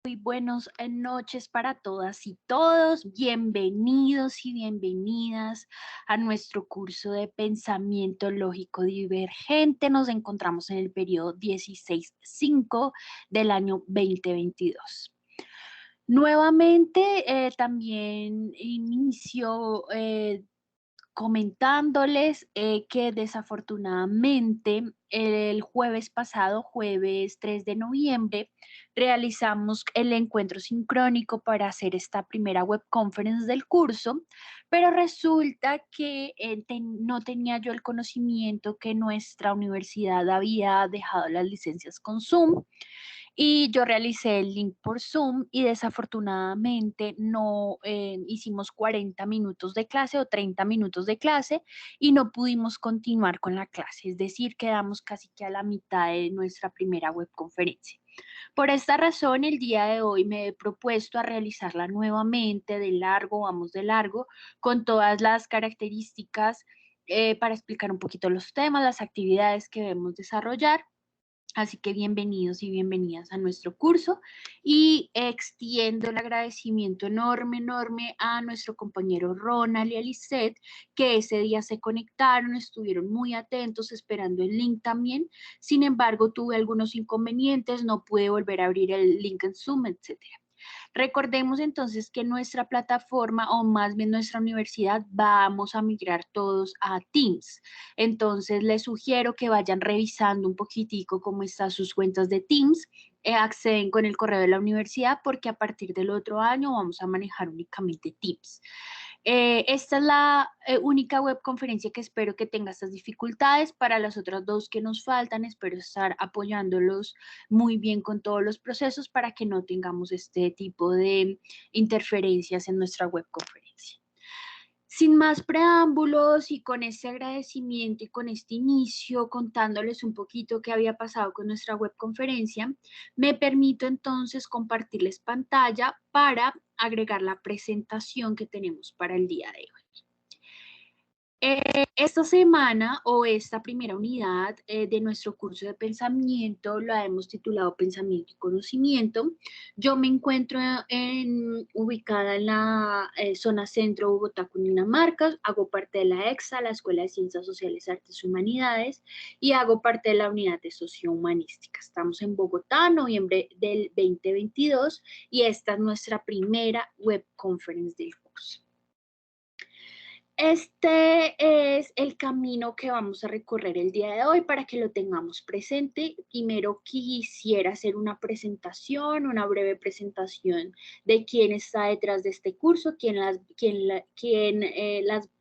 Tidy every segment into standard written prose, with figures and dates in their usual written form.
Muy buenas noches para todas y todos. Bienvenidos y bienvenidas a nuestro curso de pensamiento lógico divergente. Nos encontramos en el periodo 16.5 del año 2022. Nuevamente, también inicio comentándoles que desafortunadamente el jueves pasado, jueves 3 de noviembre, realizamos el encuentro sincrónico para hacer esta primera web conference del curso, pero resulta que no tenía yo el conocimiento que nuestra universidad había dejado las licencias con Zoom y yo realicé el link por Zoom y desafortunadamente no hicimos 40 minutos de clase o 30 minutos de clase y no pudimos continuar con la clase, es decir, quedamos casi que a la mitad de nuestra primera webconferencia. Por esta razón, el día de hoy me he propuesto a realizarla nuevamente de largo, vamos de largo, con todas las características para explicar un poquito los temas, las actividades que debemos desarrollar. Así que bienvenidos y bienvenidas a nuestro curso y extiendo el agradecimiento enorme a nuestro compañero Ronald y a Lisette, que ese día se conectaron, estuvieron muy atentos esperando el link también. Sin embargo, tuve algunos inconvenientes, no pude volver a abrir el link en Zoom, etcétera. Recordemos entonces que nuestra plataforma o más bien nuestra universidad vamos a migrar todos a Teams. Entonces les sugiero que vayan revisando un poquitico cómo están sus cuentas de Teams, acceden con el correo de la universidad porque a partir del otro año vamos a manejar únicamente Teams. Esta es la única webconferencia que espero que tenga estas dificultades. Para las otras dos que nos faltan, espero estar apoyándolos muy bien con todos los procesos para que no tengamos este tipo de interferencias en nuestra webconferencia. Sin más preámbulos y con este agradecimiento y con este inicio contándoles un poquito qué había pasado con nuestra webconferencia, me permito entonces compartirles pantalla para agregar la presentación que tenemos para el día de hoy. Esta semana o esta primera unidad de nuestro curso de pensamiento la hemos titulado Pensamiento y Conocimiento. Yo me encuentro ubicada en la zona centro Bogotá, Cundinamarca, hago parte de la EXA, la Escuela de Ciencias Sociales, Artes y Humanidades, y hago parte de la unidad de Sociohumanística. Estamos en Bogotá, noviembre del 2022, y esta es nuestra primera web conference del curso. Este es el camino que vamos a recorrer el día de hoy para que lo tengamos presente. Primero quisiera hacer una presentación, una breve presentación de quién está detrás de este curso,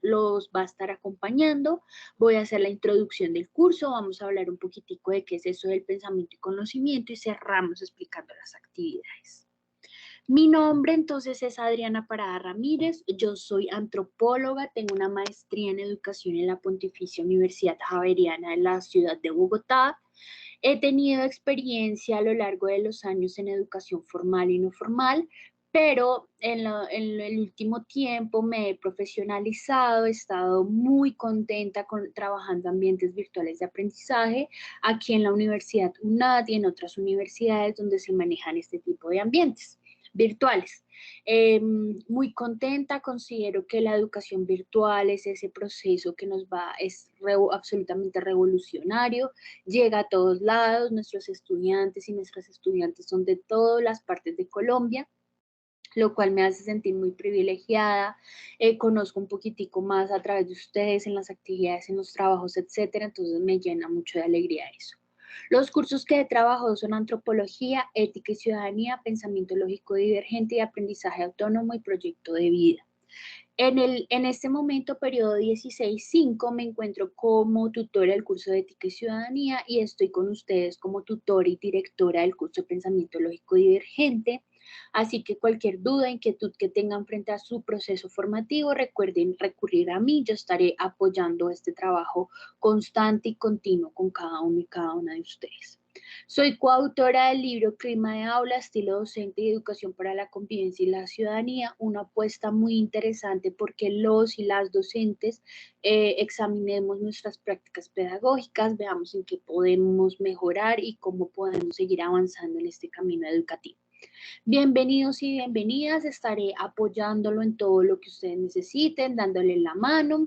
los va a estar acompañando. Voy a hacer la introducción del curso, vamos a hablar un poquitico de qué es eso del pensamiento y conocimiento y cerramos explicando las actividades. Mi nombre entonces es Adriana Parada Ramírez, yo soy antropóloga, tengo una maestría en educación en la Pontificia Universidad Javeriana de la ciudad de Bogotá. He tenido experiencia a lo largo de los años en educación formal y no formal, pero en el último tiempo me he profesionalizado, he estado muy contenta trabajando en ambientes virtuales de aprendizaje aquí en la Universidad UNAD y en otras universidades donde se manejan este tipo de ambientes virtuales. Muy contenta, considero que la educación virtual es ese proceso que absolutamente revolucionario, llega a todos lados, nuestros estudiantes y nuestras estudiantes son de todas las partes de Colombia, lo cual me hace sentir muy privilegiada, conozco un poquitico más a través de ustedes en las actividades, en los trabajos, etcétera, entonces me llena mucho de alegría eso. Los cursos que he trabajado son antropología, ética y ciudadanía, pensamiento lógico divergente y aprendizaje autónomo y proyecto de vida. En este momento, periodo 16.5, me encuentro como tutora del curso de Ética y Ciudadanía y estoy con ustedes como tutora y directora del curso de Pensamiento Lógico Divergente. Así que cualquier duda, inquietud que tengan frente a su proceso formativo, recuerden recurrir a mí. Yo estaré apoyando este trabajo constante y continuo con cada uno y cada una de ustedes. Soy coautora del libro Clima de Aula, Estilo Docente y Educación para la Convivencia y la Ciudadanía, una apuesta muy interesante porque los y las docentes examinemos nuestras prácticas pedagógicas, veamos en qué podemos mejorar y cómo podemos seguir avanzando en este camino educativo. Bienvenidos y bienvenidas, estaré apoyándolo en todo lo que ustedes necesiten, dándoles la mano,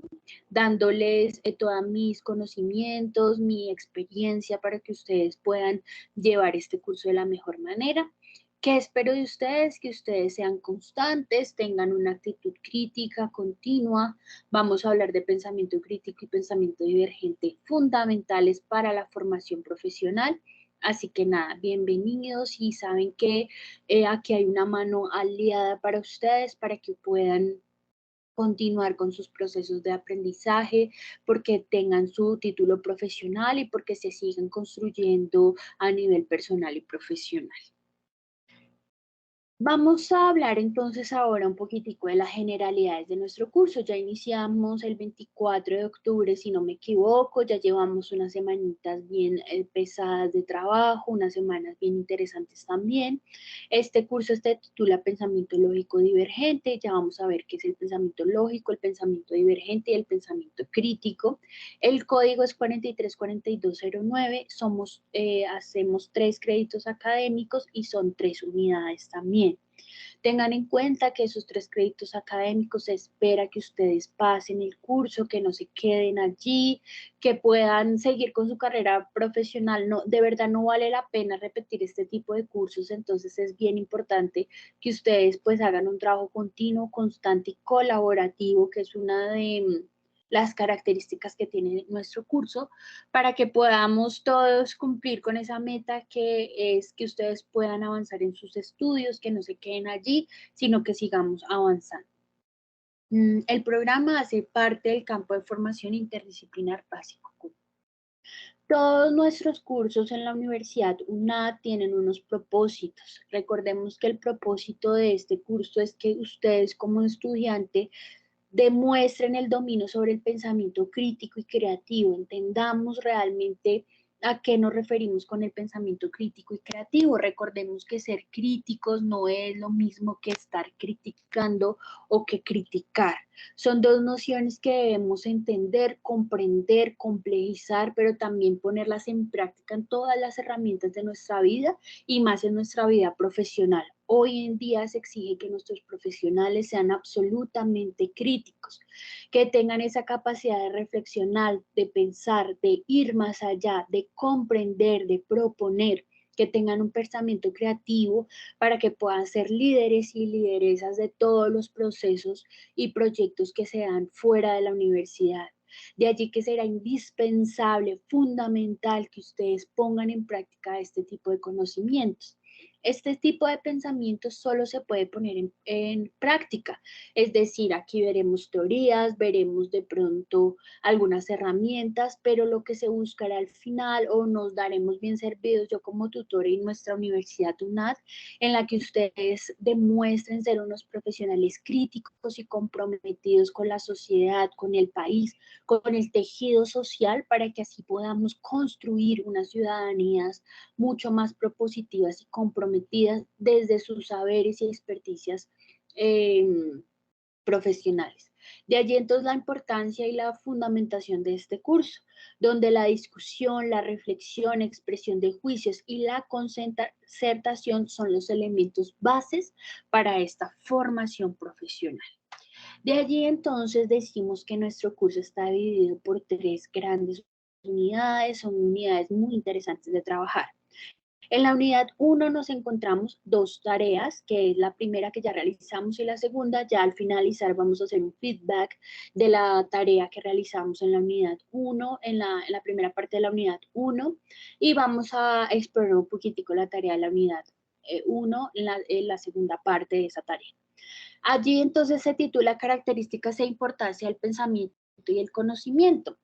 dándoles todos mis conocimientos, mi experiencia para que ustedes puedan llevar este curso de la mejor manera. ¿Qué espero de ustedes? Que ustedes sean constantes, tengan una actitud crítica continua. Vamos a hablar de pensamiento crítico y pensamiento divergente fundamentales para la formación profesional. Así que nada, bienvenidos y saben que aquí hay una mano aliada para ustedes para que puedan continuar con sus procesos de aprendizaje, porque tengan su título profesional y porque se sigan construyendo a nivel personal y profesional. Vamos a hablar entonces ahora un poquitico de las generalidades de nuestro curso. Ya iniciamos el 24 de octubre, si no me equivoco, ya llevamos unas semanitas bien pesadas de trabajo, unas semanas bien interesantes también. Este curso se titula Pensamiento Lógico Divergente. Ya vamos a ver qué es el pensamiento lógico, el pensamiento divergente y el pensamiento crítico. El código es 434209. Hacemos 3 créditos académicos y son 3 unidades también. Tengan en cuenta que esos 3 créditos académicos se espera que ustedes pasen el curso, que no se queden allí, que puedan seguir con su carrera profesional. No, de verdad no vale la pena repetir este tipo de cursos, entonces es bien importante que ustedes pues hagan un trabajo continuo, constante y colaborativo, que es una de las características que tiene nuestro curso, para que podamos todos cumplir con esa meta que es que ustedes puedan avanzar en sus estudios, que no se queden allí, sino que sigamos avanzando. El programa hace parte del campo de formación interdisciplinar básico. Todos nuestros cursos en la Universidad UNAD tienen unos propósitos. Recordemos que el propósito de este curso es que ustedes como estudiante demuestren el dominio sobre el pensamiento crítico y creativo, entendamos realmente a qué nos referimos con el pensamiento crítico y creativo. Recordemos que ser críticos no es lo mismo que estar criticando o que criticar. Son dos nociones que debemos entender, comprender, complejizar, pero también ponerlas en práctica en todas las herramientas de nuestra vida y más en nuestra vida profesional. Hoy en día se exige que nuestros profesionales sean absolutamente críticos, que tengan esa capacidad de reflexionar, de pensar, de ir más allá, de comprender, de proponer, que tengan un pensamiento creativo para que puedan ser líderes y lideresas de todos los procesos y proyectos que se dan fuera de la universidad. De allí que será indispensable, fundamental que ustedes pongan en práctica este tipo de conocimientos. Este tipo de pensamientos solo se puede poner en práctica, es decir, aquí veremos teorías, veremos de pronto algunas herramientas, pero lo que se buscará al final o nos daremos bien servidos, yo como tutora y nuestra universidad UNAD, en la que ustedes demuestren ser unos profesionales críticos y comprometidos con la sociedad, con el país, con el tejido social, para que así podamos construir unas ciudadanías mucho más propositivas y comprometidas desde sus saberes y experticias eh, profesionales. De allí entonces la importancia y la fundamentación de este curso, donde la discusión, la reflexión, expresión de juicios y la concertación son los elementos bases para esta formación profesional. De allí entonces decimos que nuestro curso está dividido por 3 grandes unidades, son unidades muy interesantes de trabajar. En la unidad 1 nos encontramos 2 tareas, que es la primera que ya realizamos y la segunda. Ya al finalizar vamos a hacer un feedback de la tarea que realizamos en la unidad 1, en la primera parte de la unidad 1, y vamos a explorar un poquitico la tarea de la unidad 1 en la segunda parte de esa tarea. Allí entonces se titula Características e importancia del pensamiento y el conocimiento.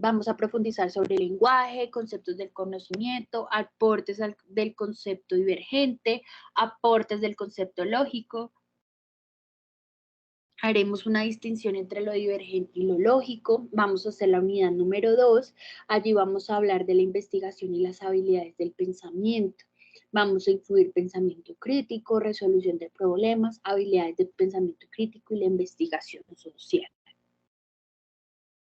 Vamos a profundizar sobre el lenguaje, conceptos del conocimiento, aportes del concepto divergente, aportes del concepto lógico. Haremos una distinción entre lo divergente y lo lógico. Vamos a hacer la unidad número 2. Allí vamos a hablar de la investigación y las habilidades del pensamiento. Vamos a incluir pensamiento crítico, resolución de problemas, habilidades de pensamiento crítico y la investigación social.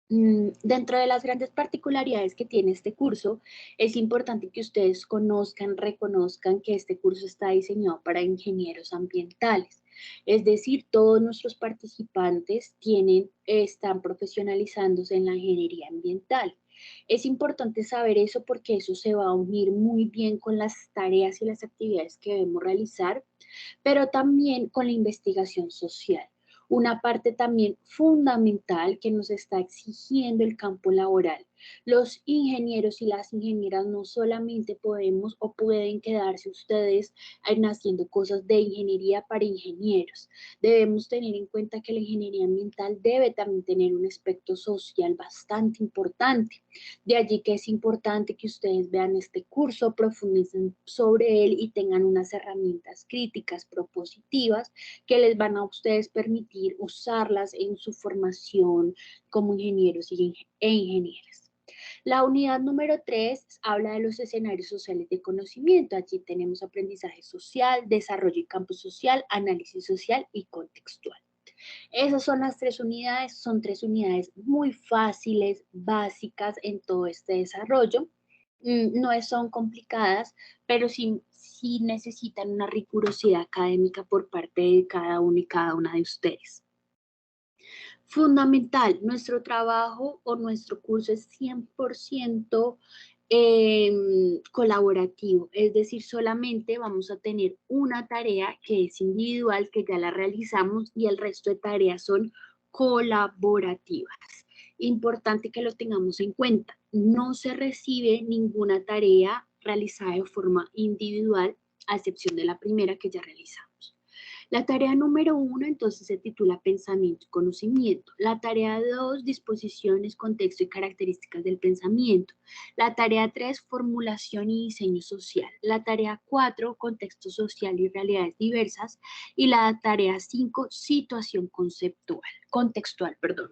Dentro de las grandes particularidades que tiene este curso, es importante que ustedes conozcan, reconozcan que este curso está diseñado para ingenieros ambientales. Es decir, todos nuestros participantes están profesionalizándose en la ingeniería ambiental. Es importante saber eso porque eso se va a unir muy bien con las tareas y las actividades que debemos realizar, pero también con la investigación social. Una parte también fundamental que nos está exigiendo el campo laboral. Los ingenieros y las ingenieras no solamente podemos o pueden quedarse ustedes haciendo cosas de ingeniería para ingenieros. Debemos tener en cuenta que la ingeniería ambiental debe también tener un aspecto social bastante importante. De allí que es importante que ustedes vean este curso, profundicen sobre él y tengan unas herramientas críticas propositivas que les van a ustedes permitir usarlas en su formación como ingenieros e ingenieras. La unidad número 3 habla de los escenarios sociales de conocimiento. Allí tenemos aprendizaje social, desarrollo y campo social, análisis social y contextual. Esas son las 3 unidades, son 3 unidades muy fáciles, básicas en todo este desarrollo. No son complicadas, pero sí necesitan una rigurosidad académica por parte de cada uno y cada una de ustedes. Fundamental, nuestro trabajo o nuestro curso es 100% colaborativo, es decir, solamente vamos a tener una tarea que es individual, que ya la realizamos, y el resto de tareas son colaborativas. Importante que lo tengamos en cuenta, no se recibe ninguna tarea realizada de forma individual, a excepción de la primera que ya realizamos. La tarea número 1 entonces se titula Pensamiento y Conocimiento. La tarea 2, disposiciones, contexto y características del pensamiento. La tarea 3, formulación y diseño social. La tarea 4, contexto social y realidades diversas. Y la tarea 5, situación contextual.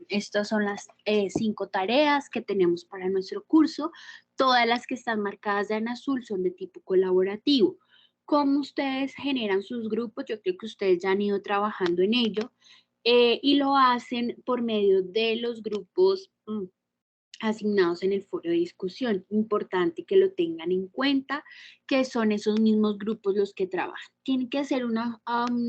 Estas son las 5 tareas que tenemos para nuestro curso. Todas las que están marcadas en azul son de tipo colaborativo. ¿Cómo ustedes generan sus grupos? Yo creo que ustedes ya han ido trabajando en ello, y lo hacen por medio de los grupos asignados en el foro de discusión. Importante que lo tengan en cuenta, que son esos mismos grupos los que trabajan. Tiene que ser un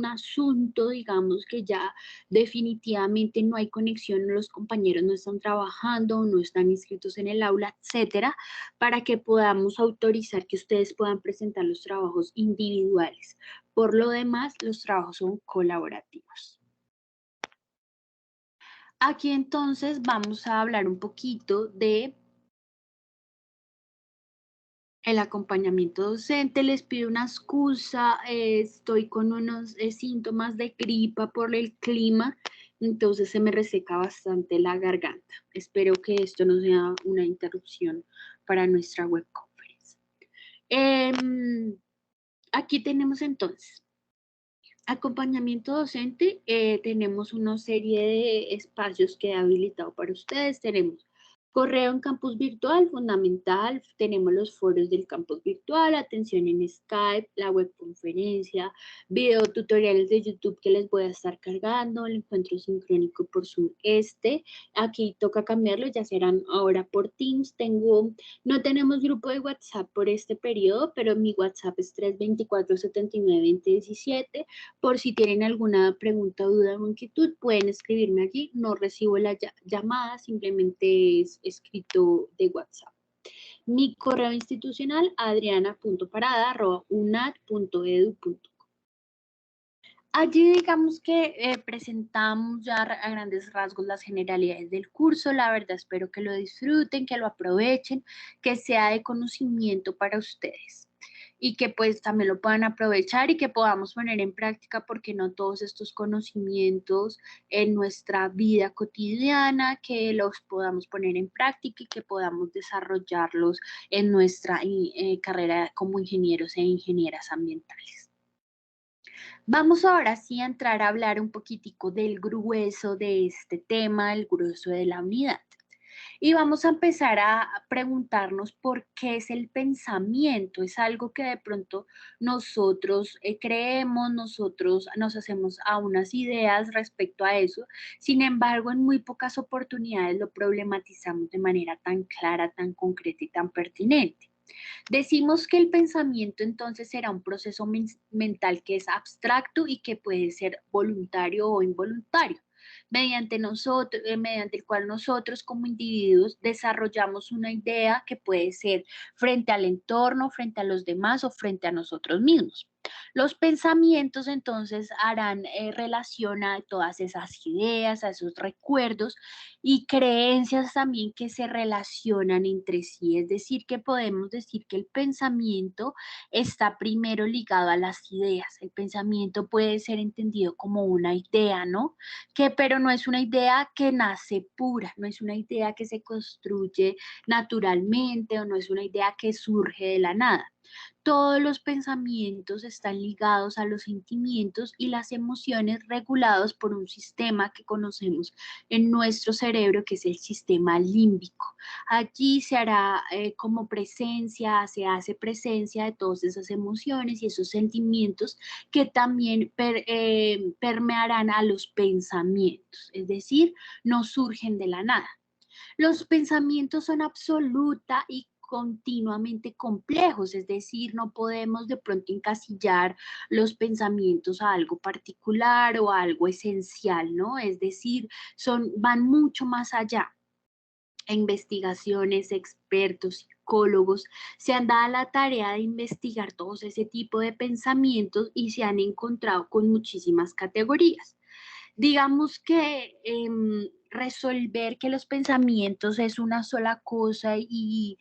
asunto, digamos, que ya definitivamente no hay conexión, los compañeros no están trabajando, no están inscritos en el aula, etcétera, para que podamos autorizar que ustedes puedan presentar los trabajos individuales. Por lo demás, los trabajos son colaborativos. Aquí entonces vamos a hablar un poquito de el acompañamiento docente. Les pido una excusa, estoy con unos síntomas de gripa por el clima, entonces se me reseca bastante la garganta. Espero que esto no sea una interrupción para nuestra web conference. Aquí tenemos entonces acompañamiento docente. Tenemos una serie de espacios que he habilitado para ustedes. Tenemos correo en campus virtual, fundamental. Tenemos los foros del campus virtual, atención en Skype, la webconferencia, video tutoriales de YouTube que les voy a estar cargando, el encuentro sincrónico por Zoom. Aquí toca cambiarlo, ya serán ahora por Teams. No tenemos grupo de WhatsApp por este periodo, pero mi WhatsApp es 324-79-2017. Por si tienen alguna pregunta, duda o inquietud, pueden escribirme allí. No recibo la llamada, simplemente es escrito de WhatsApp. Mi correo institucional, adriana.parada@unad.edu.co. Allí digamos que presentamos ya a grandes rasgos las generalidades del curso. La verdad espero que lo disfruten, que lo aprovechen, que sea de conocimiento para ustedes y que pues también lo puedan aprovechar y que podamos poner en práctica, porque no todos estos conocimientos en nuestra vida cotidiana, que los podamos poner en práctica y que podamos desarrollarlos en nuestra carrera como ingenieros e ingenieras ambientales. Vamos ahora sí a entrar a hablar un poquitico del grueso de este tema, el grueso de la unidad. Y vamos a empezar a preguntarnos por qué es el pensamiento. Es algo que de pronto nosotros creemos, nosotros nos hacemos a unas ideas respecto a eso. Sin embargo, en muy pocas oportunidades lo problematizamos de manera tan clara, tan concreta y tan pertinente. Decimos que el pensamiento entonces será un proceso mental que es abstracto y que puede ser voluntario o involuntario, mediante el cual nosotros como individuos desarrollamos una idea que puede ser frente al entorno, frente a los demás o frente a nosotros mismos. Los pensamientos entonces harán relación a todas esas ideas, a esos recuerdos y creencias también que se relacionan entre sí. Es decir, que podemos decir que el pensamiento está primero ligado a las ideas. El pensamiento puede ser entendido como una idea, ¿no? Pero no es una idea que nace pura, no es una idea que se construye naturalmente o no es una idea que surge de la nada. Todos los pensamientos están ligados a los sentimientos y las emociones regulados por un sistema que conocemos en nuestro cerebro, que es el sistema límbico. Allí se hará como presencia, se hace presencia de todas esas emociones y esos sentimientos que también permearán a los pensamientos, es decir, no surgen de la nada. Los pensamientos son absoluta y continuamente complejos, es decir, no podemos de pronto encasillar los pensamientos a algo particular o a algo esencial, ¿no? Es decir, van mucho más allá. Investigaciones, expertos, psicólogos se han dado la tarea de investigar todos ese tipo de pensamientos y se han encontrado con muchísimas categorías. Digamos que resolver que los pensamientos es una sola cosa y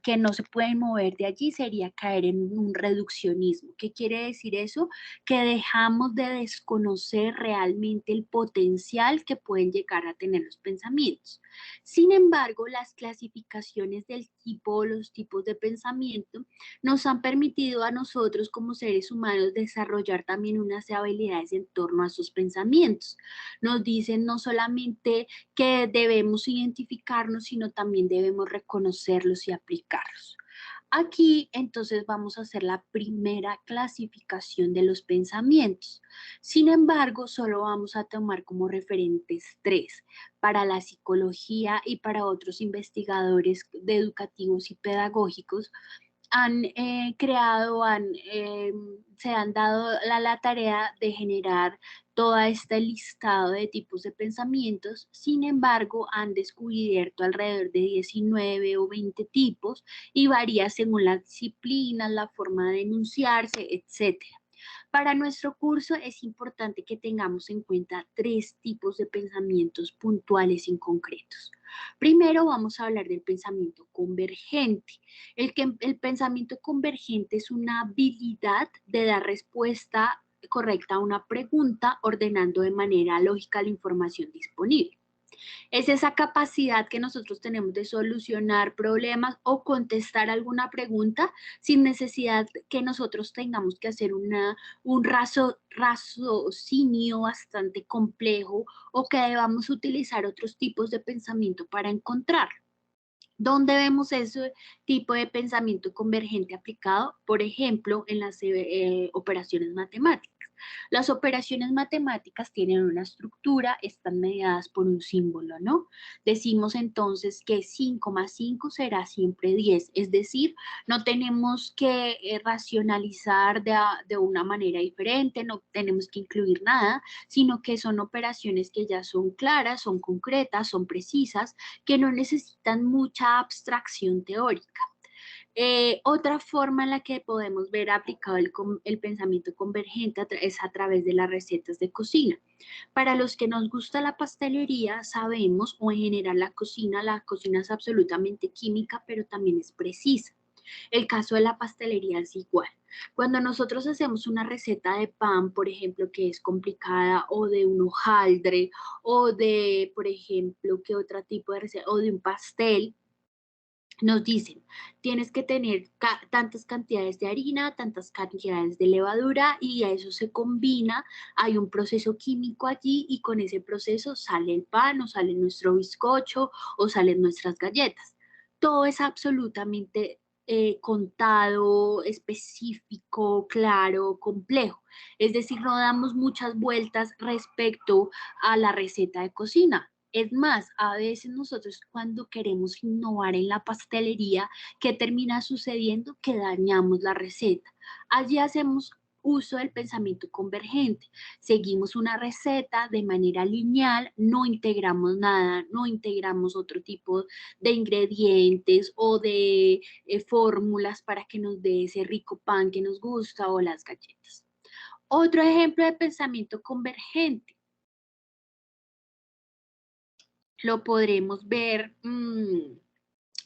que no se pueden mover de allí sería caer en un reduccionismo. ¿Qué quiere decir eso? Que dejamos de desconocer realmente el potencial que pueden llegar a tener los pensamientos. Sin embargo, las clasificaciones del tipo o los tipos de pensamiento nos han permitido a nosotros como seres humanos desarrollar también unas habilidades en torno a sus pensamientos. Nos dicen no solamente que debemos identificarnos, sino también debemos reconocerlos y aplicarlos. Aquí entonces vamos a hacer la primera clasificación de los pensamientos. Sin embargo, solo vamos a tomar como referentes tres. Para la psicología y para otros investigadores educativos y pedagógicos, han creado, se han dado la tarea de generar todo este listado de tipos de pensamientos. Sin embargo, han descubierto alrededor de 19 o 20 tipos y varía según la disciplina, la forma de enunciarse, etcétera. Para nuestro curso es importante que tengamos en cuenta tres tipos de pensamientos puntuales y concretos. Primero vamos a hablar del pensamiento convergente. El pensamiento convergente es una habilidad de dar respuesta correcta a una pregunta ordenando de manera lógica la información disponible. Es esa capacidad que nosotros tenemos de solucionar problemas o contestar alguna pregunta sin necesidad que nosotros tengamos que hacer un raciocinio bastante complejo o que debamos utilizar otros tipos de pensamiento para encontrar. ¿Dónde vemos ese tipo de pensamiento convergente aplicado? Por ejemplo, en las operaciones matemáticas. Las operaciones matemáticas tienen una estructura, están mediadas por un símbolo, ¿no? Decimos entonces que 5 más 5 será siempre 10, es decir, no tenemos que racionalizar de una manera diferente, no tenemos que incluir nada, sino que son operaciones que ya son claras, son concretas, son precisas, que no necesitan mucha abstracción teórica. Otra forma en la que podemos ver aplicado el pensamiento convergente es a través de las recetas de cocina. Para los que nos gusta la pastelería, sabemos, o en general la cocina es absolutamente química, pero también es precisa. El caso de la pastelería es igual. Cuando nosotros hacemos una receta de pan, por ejemplo, que es complicada, o de un hojaldre, o de, por ejemplo, ¿qué otro tipo de receta? O de un pastel, Nos dicen, tienes que tener tantas cantidades de harina, tantas cantidades de levadura y a eso se combina, hay un proceso químico allí y con ese proceso sale el pan o sale nuestro bizcocho o salen nuestras galletas. Todo es absolutamente contado, específico, claro, complejo. Es decir, no damos muchas vueltas respecto a la receta de cocina. Es más, a veces nosotros cuando queremos innovar en la pastelería, ¿qué termina sucediendo? Que dañamos la receta. Allí hacemos uso del pensamiento convergente. Seguimos una receta de manera lineal, no integramos nada, no integramos otro tipo de ingredientes o de fórmulas para que nos dé ese rico pan que nos gusta o las galletas. Otro ejemplo de pensamiento convergente lo podremos ver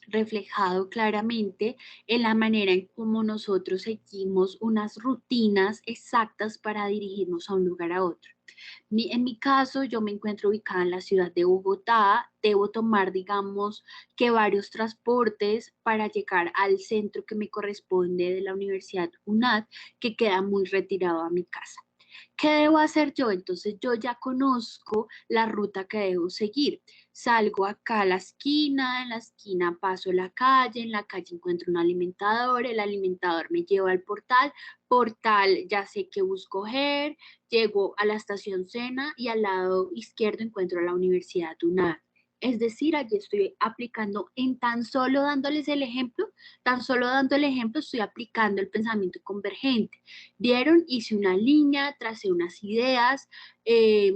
reflejado claramente en la manera en cómo nosotros seguimos unas rutinas exactas para dirigirnos a un lugar a otro. En mi caso, yo me encuentro ubicada en la ciudad de Bogotá, debo tomar, digamos, que varios transportes para llegar al centro que me corresponde de la Universidad UNAD, que queda muy retirado a mi casa. ¿Qué debo hacer yo? Entonces yo ya conozco la ruta que debo seguir. Salgo acá a la esquina, en la esquina paso la calle, en la calle encuentro un alimentador, el alimentador me lleva al portal, portal ya sé qué bus coger, llego a la estación Sena y al lado izquierdo encuentro la Universidad UNAD. Es decir, allí estoy aplicando en tan solo dándoles el ejemplo, tan solo dando el ejemplo, estoy aplicando el pensamiento convergente. Vieron, hice una línea, tracé unas ideas, eh,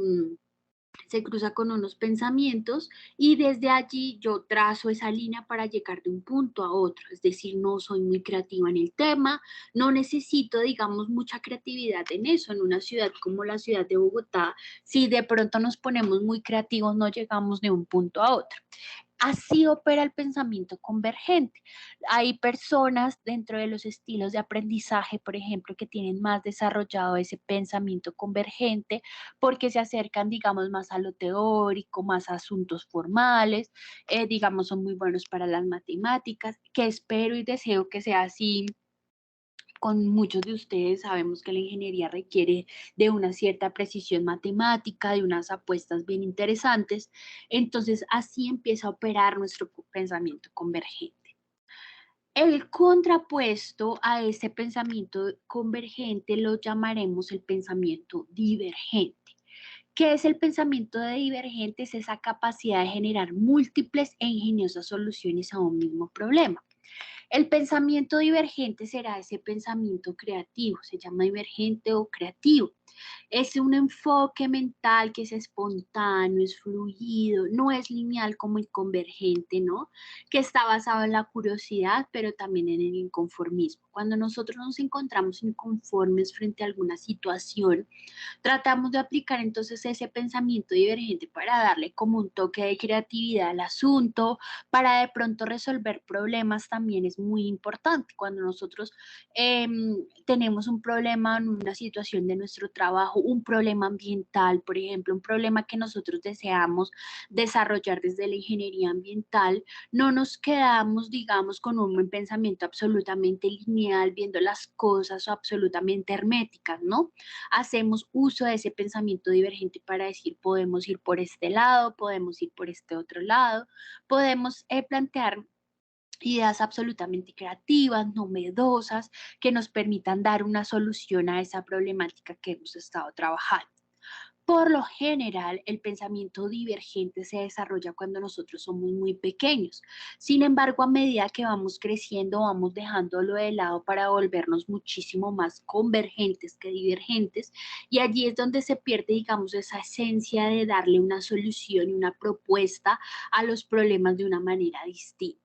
se cruza con unos pensamientos y desde allí yo trazo esa línea para llegar de un punto a otro. Es decir, no soy muy creativa en el tema, no necesito, digamos, mucha creatividad en eso. En una ciudad como la ciudad de Bogotá, si de pronto nos ponemos muy creativos, no llegamos de un punto a otro. Así opera el pensamiento convergente. Hay personas dentro de los estilos de aprendizaje, por ejemplo, que tienen más desarrollado ese pensamiento convergente porque se acercan, digamos, más a lo teórico, más a asuntos formales, digamos, son muy buenos para las matemáticas, que espero y deseo que sea así con muchos de ustedes. Sabemos que la ingeniería requiere de una cierta precisión matemática, de unas apuestas bien interesantes. Entonces, así empieza a operar nuestro pensamiento convergente. El contrapuesto a ese pensamiento convergente lo llamaremos el pensamiento divergente. ¿Qué es el pensamiento de divergente? Es esa capacidad de generar múltiples e ingeniosas soluciones a un mismo problema. El pensamiento divergente será ese pensamiento creativo, se llama divergente o creativo. Es un enfoque mental que es espontáneo, es fluido, no es lineal como el convergente, ¿no? Que está basado en la curiosidad, pero también en el inconformismo. Cuando nosotros nos encontramos inconformes frente a alguna situación, tratamos de aplicar entonces ese pensamiento divergente para darle como un toque de creatividad al asunto, para de pronto resolver problemas también es muy importante. Cuando nosotros tenemos un problema en una situación de nuestro trabajo, un problema ambiental, por ejemplo, un problema que nosotros deseamos desarrollar desde la ingeniería ambiental, no nos quedamos, digamos, con un pensamiento absolutamente lineal, viendo las cosas absolutamente herméticas, ¿no? Hacemos uso de ese pensamiento divergente para decir, podemos ir por este lado, podemos ir por este otro lado, podemos plantear ideas absolutamente creativas, novedosas, que nos permitan dar una solución a esa problemática que hemos estado trabajando. Por lo general, el pensamiento divergente se desarrolla cuando nosotros somos muy pequeños. Sin embargo, a medida que vamos creciendo, vamos dejándolo de lado para volvernos muchísimo más convergentes que divergentes. Y allí es donde se pierde, digamos, esa esencia de darle una solución y una propuesta a los problemas de una manera distinta.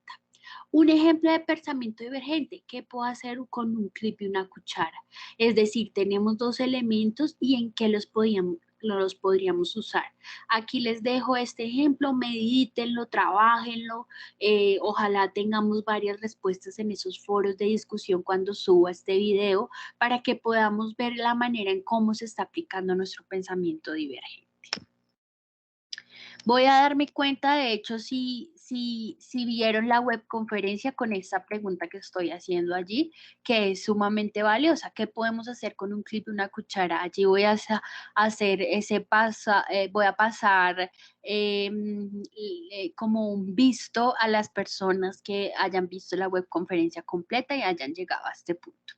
Un ejemplo de pensamiento divergente, ¿qué puedo hacer con un clip y una cuchara? Es decir, tenemos dos elementos y en qué los podríamos usar. Aquí les dejo este ejemplo, medítenlo, trabajenlo, ojalá tengamos varias respuestas en esos foros de discusión cuando suba este video para que podamos ver la manera en cómo se está aplicando nuestro pensamiento divergente. Voy a darme cuenta, de hecho, si vieron la webconferencia con esta pregunta que estoy haciendo allí, que es sumamente valiosa. ¿Qué podemos hacer con un clip y una cuchara? Allí voy a hacer voy a pasar como un visto a las personas que hayan visto la webconferencia completa y hayan llegado a este punto.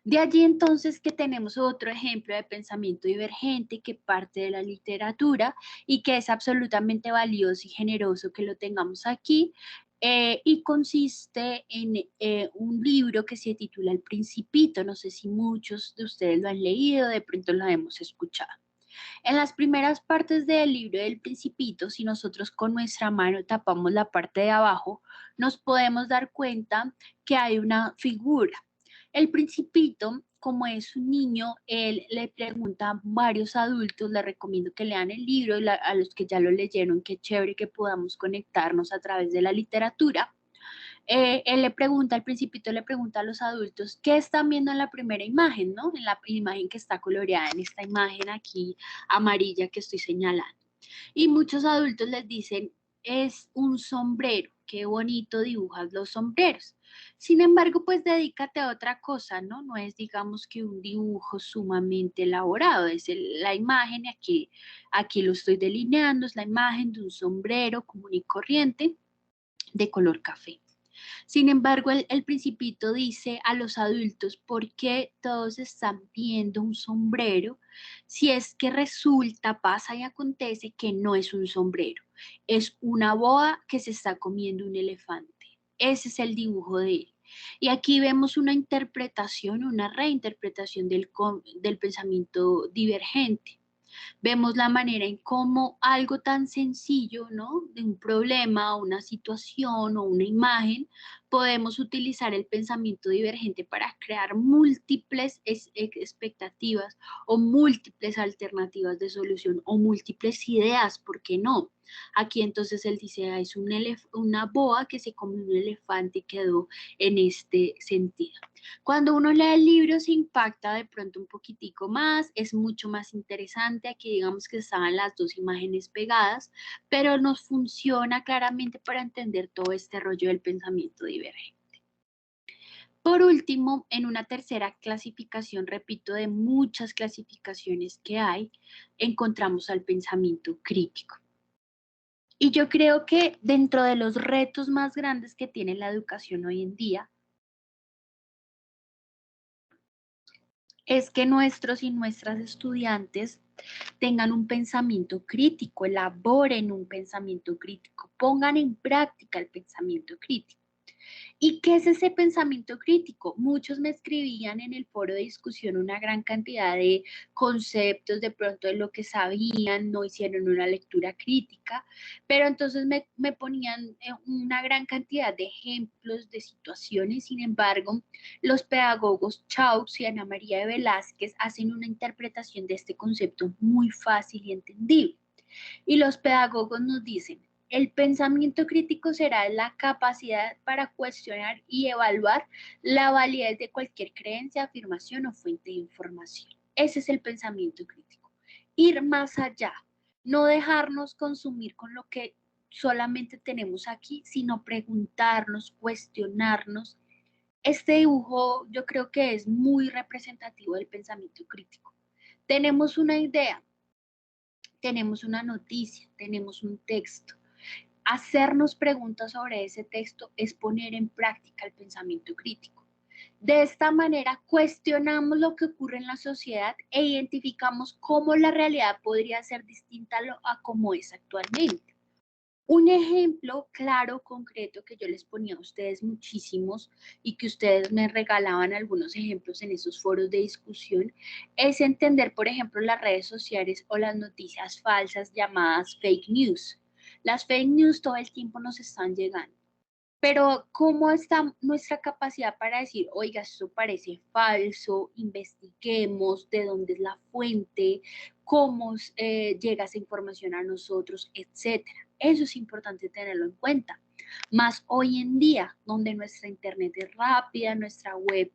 De allí entonces que tenemos otro ejemplo de pensamiento divergente que parte de la literatura y que es absolutamente valioso y generoso que lo tengamos aquí, y consiste en un libro que se titula El Principito. No sé si muchos de ustedes lo han leído, de pronto lo hemos escuchado. En las primeras partes del libro del Principito, si nosotros con nuestra mano tapamos la parte de abajo, nos podemos dar cuenta que hay una figura. El Principito, como es un niño, él le pregunta a varios adultos, le recomiendo que lean el libro, y a los que ya lo leyeron, qué chévere que podamos conectarnos a través de la literatura. Él le pregunta, al Principito le pregunta a los adultos, ¿qué están viendo en la primera imagen, no? En la imagen que está coloreada, en esta imagen aquí amarilla que estoy señalando. Y muchos adultos les dicen, es un sombrero, qué bonito dibujas los sombreros. Sin embargo, pues dedícate a otra cosa, ¿no? No es, digamos, que un dibujo sumamente elaborado, es la imagen, aquí lo estoy delineando, es la imagen de un sombrero común y corriente de color café. Sin embargo, el Principito dice a los adultos, ¿por qué todos están viendo un sombrero? Si es que resulta, pasa y acontece que no es un sombrero, es una boa que se está comiendo un elefante. Ese es el dibujo de él. Y aquí vemos una interpretación, una reinterpretación del pensamiento divergente. Vemos la manera en cómo algo tan sencillo, ¿no? De un problema, una situación o una imagen, podemos utilizar el pensamiento divergente para crear múltiples expectativas o múltiples alternativas de solución o múltiples ideas, ¿por qué no? Aquí entonces él dice, es una boa que se comió un elefante y quedó en este sentido. Cuando uno lee el libro se impacta de pronto un poquitico más, es mucho más interesante. Aquí digamos que estaban las dos imágenes pegadas, pero nos funciona claramente para entender todo este rollo del pensamiento divergente. Por último, en una tercera clasificación, repito, de muchas clasificaciones que hay, encontramos al pensamiento crítico. Y yo creo que dentro de los retos más grandes que tiene la educación hoy en día, es que nuestros y nuestras estudiantes tengan un pensamiento crítico, elaboren un pensamiento crítico, pongan en práctica el pensamiento crítico. ¿Y qué es ese pensamiento crítico? Muchos me escribían en el foro de discusión una gran cantidad de conceptos de pronto de lo que sabían, no hicieron una lectura crítica, pero entonces me ponían una gran cantidad de ejemplos, de situaciones. Sin embargo, los pedagogos Chaux y Ana María de Velázquez hacen una interpretación de este concepto muy fácil y entendible. Y los pedagogos nos dicen, el pensamiento crítico será la capacidad para cuestionar y evaluar la validez de cualquier creencia, afirmación o fuente de información. Ese es el pensamiento crítico. Ir más allá, no dejarnos consumir con lo que solamente tenemos aquí, sino preguntarnos, cuestionarnos. Este dibujo yo creo que es muy representativo del pensamiento crítico. Tenemos una idea, tenemos una noticia, tenemos un texto. Hacernos preguntas sobre ese texto es poner en práctica el pensamiento crítico. De esta manera cuestionamos lo que ocurre en la sociedad e identificamos cómo la realidad podría ser distinta a como es actualmente. Un ejemplo claro, concreto, que yo les ponía a ustedes muchísimos y que ustedes me regalaban algunos ejemplos en esos foros de discusión, es entender, por ejemplo, las redes sociales o las noticias falsas llamadas fake news. Las fake news todo el tiempo nos están llegando. Pero ¿cómo está nuestra capacidad para decir, oiga, esto parece falso, investiguemos de dónde es la fuente, cómo llega esa información a nosotros, etcétera? Eso es importante tenerlo en cuenta. Más hoy en día, donde nuestra internet es rápida, nuestra web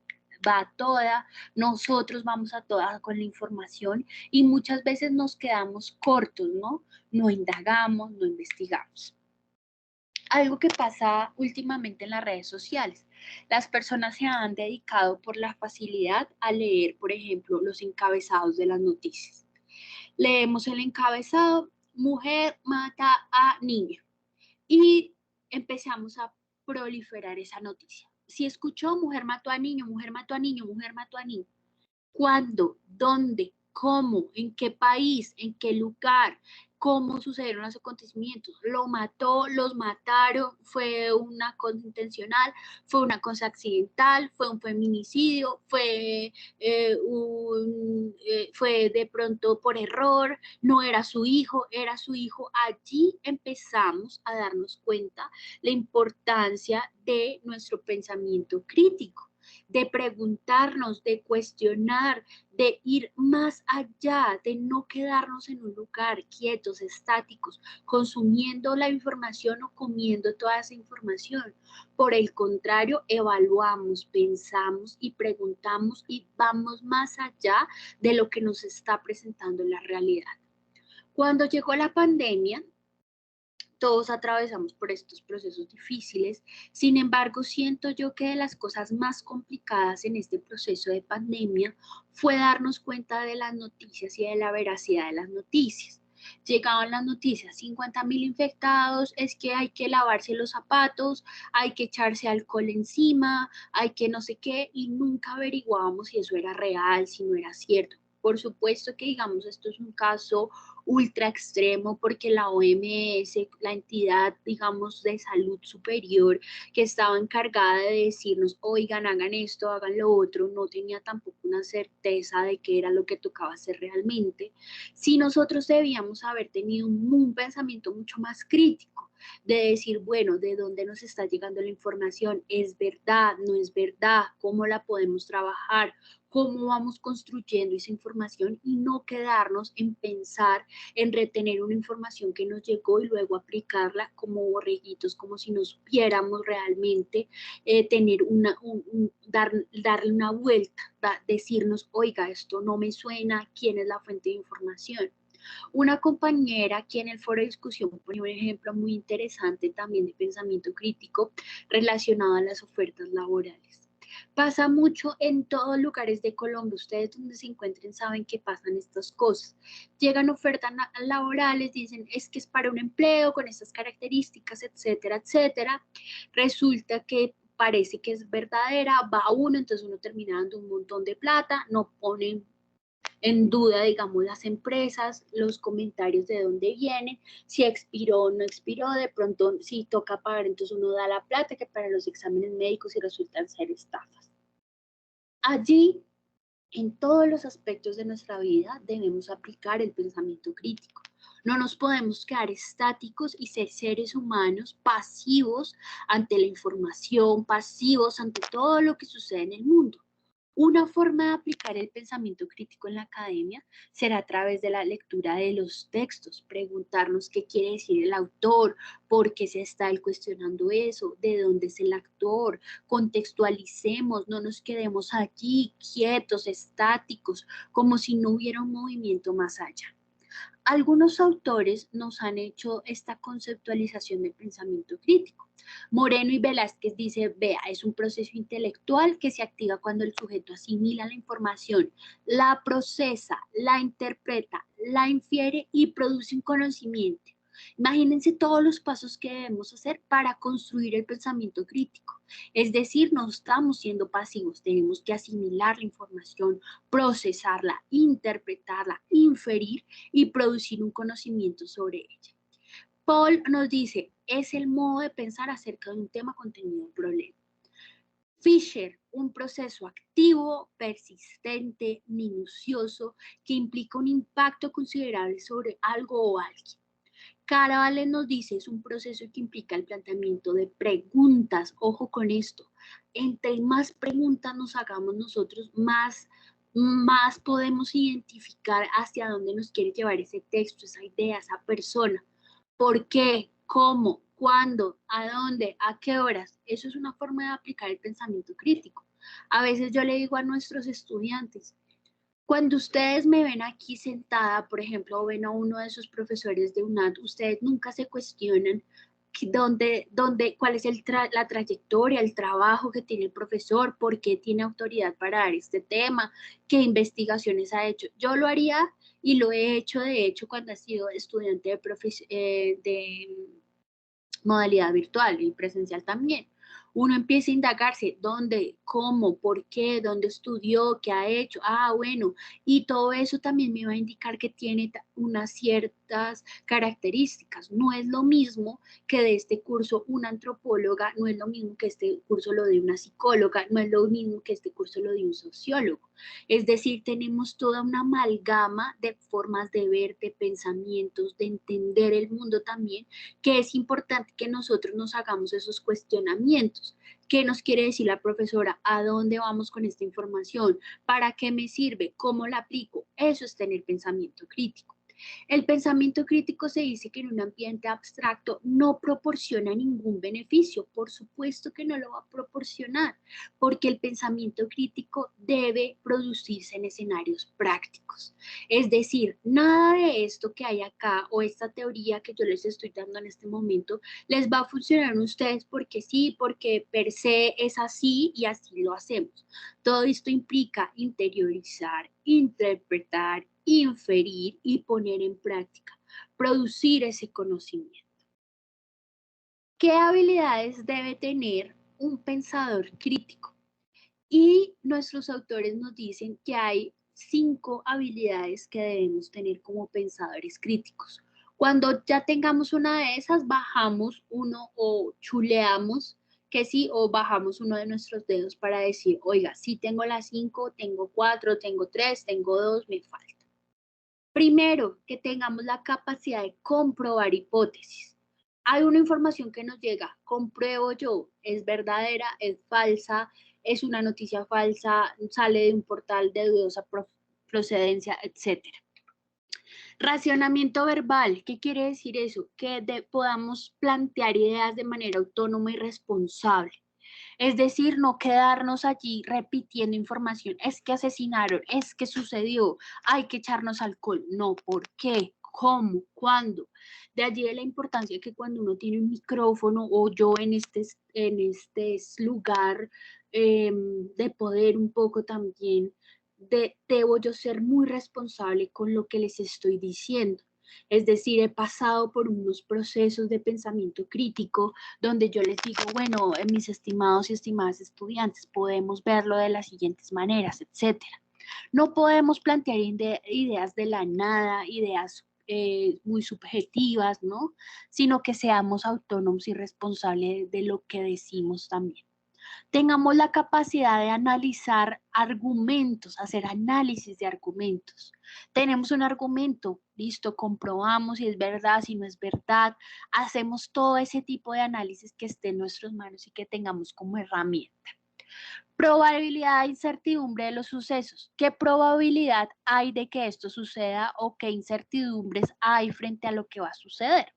va a toda, nosotros vamos a toda con la información y muchas veces nos quedamos cortos, ¿no? No indagamos, no investigamos. Algo que pasa últimamente en las redes sociales. Las personas se han dedicado por la facilidad a leer, por ejemplo, los encabezados de las noticias. Leemos el encabezado, mujer mata a niño, y empezamos a proliferar esa noticia. Si escuchó mujer mató a niño, mujer mató a niño, mujer mató a niño, ¿cuándo? ¿Dónde? ¿Cómo? ¿En qué país? ¿En qué lugar? ¿Cómo sucedieron los acontecimientos? ¿Lo mató? ¿Los mataron? ¿Fue una cosa intencional? ¿Fue una cosa accidental? ¿Fue un feminicidio? ¿Fue de pronto por error? ¿No era su hijo? ¿Era su hijo? Allí empezamos a darnos cuenta la importancia de nuestro pensamiento crítico, de preguntarnos, de cuestionar, de ir más allá, de no quedarnos en un lugar quietos, estáticos, consumiendo la información o comiendo toda esa información. Por el contrario, evaluamos, pensamos y preguntamos y vamos más allá de lo que nos está presentando la realidad. Cuando llegó la pandemia, todos atravesamos por estos procesos difíciles. Sin embargo, siento yo que de las cosas más complicadas en este proceso de pandemia fue darnos cuenta de las noticias y de la veracidad de las noticias. Llegaban las noticias, 50.000 infectados, es que hay que lavarse los zapatos, hay que echarse alcohol encima, hay que no sé qué, y nunca averiguábamos si eso era real, si no era cierto. Por supuesto que, digamos, esto es un caso ultra extremo porque la OMS, la entidad, digamos, de salud superior que estaba encargada de decirnos, oigan, hagan esto, hagan lo otro, no tenía tampoco una certeza de qué era lo que tocaba hacer realmente. Si nosotros debíamos haber tenido un pensamiento mucho más crítico, de decir, bueno, ¿de dónde nos está llegando la información? ¿Es verdad? ¿No es verdad? ¿Cómo la podemos trabajar? ¿Cómo vamos construyendo esa información? Y no quedarnos en pensar, en retener una información que nos llegó y luego aplicarla como borreguitos, como si no supiéramos realmente, tener darle una vuelta, decirnos, oiga, esto no me suena, ¿quién es la fuente de información? Una compañera aquí en el foro de discusión pone un ejemplo muy interesante también de pensamiento crítico relacionado a las ofertas laborales. Pasa mucho en todos lugares de Colombia. Ustedes donde se encuentren saben que pasan estas cosas. Llegan ofertas laborales, dicen es que es para un empleo con estas características, etcétera, etcétera. Resulta que parece que es verdadera, va uno, entonces uno termina dando un montón de plata, no ponen en duda, digamos, las empresas, los comentarios de dónde vienen, si expiró o no expiró, de pronto si toca pagar, entonces uno da la plata que para los exámenes médicos y resultan ser estafas. Allí, en todos los aspectos de nuestra vida, debemos aplicar el pensamiento crítico. No nos podemos quedar estáticos y ser seres humanos pasivos ante la información, pasivos ante todo lo que sucede en el mundo. Una forma de aplicar el pensamiento crítico en la academia será a través de la lectura de los textos, preguntarnos qué quiere decir el autor, por qué se está él cuestionando eso, de dónde es el actor, contextualicemos, no nos quedemos allí quietos, estáticos, como si no hubiera un movimiento más allá. Algunos autores nos han hecho esta conceptualización del pensamiento crítico. Moreno y Velázquez dice, vea, es un proceso intelectual que se activa cuando el sujeto asimila la información, la procesa, la interpreta, la infiere y produce un conocimiento. Imagínense todos los pasos que debemos hacer para construir el pensamiento crítico. Es decir, no estamos siendo pasivos, tenemos que asimilar la información, procesarla, interpretarla, inferir y producir un conocimiento sobre ella. Paul nos dice, es el modo de pensar acerca de un tema contenido en un problema. Fisher, un proceso activo, persistente, minucioso, que implica un impacto considerable sobre algo o alguien. Carvalho nos dice, es un proceso que implica el planteamiento de preguntas. Ojo con esto, entre más preguntas nos hagamos nosotros, más podemos identificar hacia dónde nos quiere llevar ese texto, esa idea, esa persona. ¿Por qué? ¿Cómo? ¿Cuándo? ¿A dónde? ¿A qué horas? Eso es una forma de aplicar el pensamiento crítico. A veces yo le digo a nuestros estudiantes, cuando ustedes me ven aquí sentada, por ejemplo, o ven a uno de sus profesores de UNAD, ustedes nunca se cuestionan cuál es la trayectoria, el trabajo que tiene el profesor, por qué tiene autoridad para dar este tema, qué investigaciones ha hecho. Yo lo haría y lo he hecho, de hecho, cuando he sido estudiante de modalidad virtual y presencial también. Uno empieza a indagarse dónde, cómo, por qué, dónde estudió, qué ha hecho. Ah, bueno, y todo eso también me va a indicar que tiene unas ciertas características. No es lo mismo que de este curso una antropóloga, no es lo mismo que este curso lo de una psicóloga, no es lo mismo que este curso lo de un sociólogo. Es decir, tenemos toda una amalgama de formas de ver, de pensamientos, de entender el mundo también, que es importante que nosotros nos hagamos esos cuestionamientos. ¿Qué nos quiere decir la profesora? ¿A dónde vamos con esta información? ¿Para qué me sirve? ¿Cómo la aplico? Eso es tener pensamiento crítico. El pensamiento crítico se dice que en un ambiente abstracto no proporciona ningún beneficio. Por supuesto que no lo va a proporcionar, porque el pensamiento crítico debe producirse en escenarios prácticos. Es decir, nada de esto que hay acá o esta teoría que yo les estoy dando en este momento les va a funcionar a ustedes porque sí, porque per se es así y así lo hacemos. Todo esto implica interiorizar, interpretar, inferir y poner en práctica, producir ese conocimiento. ¿Qué habilidades debe tener un pensador crítico? Y nuestros autores nos dicen que hay 5 habilidades que debemos tener como pensadores críticos. Cuando ya tengamos una de esas, bajamos uno o chuleamos que sí, o bajamos uno de nuestros dedos para decir, oiga, sí tengo las 5, tengo 4, tengo 3, tengo 2, me falta. Primero, que tengamos la capacidad de comprobar hipótesis. Hay una información que nos llega, compruebo yo, es verdadera, es falsa, es una noticia falsa, sale de un portal de dudosa procedencia, etcétera. Racionamiento verbal, ¿qué quiere decir eso? Que podamos plantear ideas de manera autónoma y responsable. Es decir, no quedarnos allí repitiendo información, es que asesinaron, es que sucedió, hay que echarnos alcohol. No, ¿por qué? ¿Cómo? ¿Cuándo? De allí de la importancia que cuando uno tiene un micrófono o yo en este lugar de poder un poco también, debo yo ser muy responsable con lo que les estoy diciendo. Es decir, he pasado por unos procesos de pensamiento crítico donde yo les digo, bueno, mis estimados y estimadas estudiantes, podemos verlo de las siguientes maneras, etcétera. No podemos plantear ideas de la nada, ideas muy subjetivas, ¿no? Sino que seamos autónomos y responsables de lo que decimos también. Tengamos la capacidad de analizar argumentos, hacer análisis de argumentos. Tenemos un argumento, listo, comprobamos si es verdad, si no es verdad, hacemos todo ese tipo de análisis que esté en nuestras manos y que tengamos como herramienta. Probabilidad e incertidumbre de los sucesos. ¿Qué probabilidad hay de que esto suceda o qué incertidumbres hay frente a lo que va a suceder?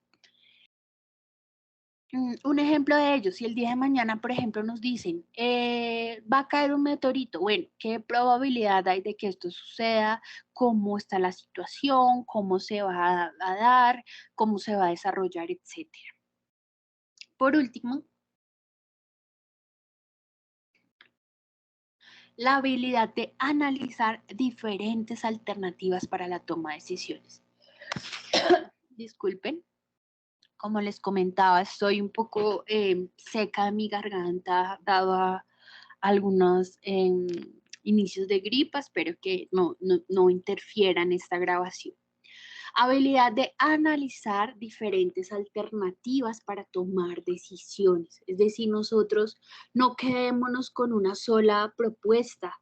Un ejemplo de ello, si el día de mañana, por ejemplo, nos dicen, va a caer un meteorito, bueno, ¿qué probabilidad hay de que esto suceda? ¿Cómo está la situación? ¿Cómo se va a dar? ¿Cómo se va a desarrollar? Etcétera. Por último, la habilidad de analizar diferentes alternativas para la toma de decisiones. Disculpen. Como les comentaba, estoy un poco seca de mi garganta, dado a algunos inicios de gripa. Espero que no interfieran esta grabación. Habilidad de analizar diferentes alternativas para tomar decisiones. Es decir, nosotros no quedémonos con una sola propuesta,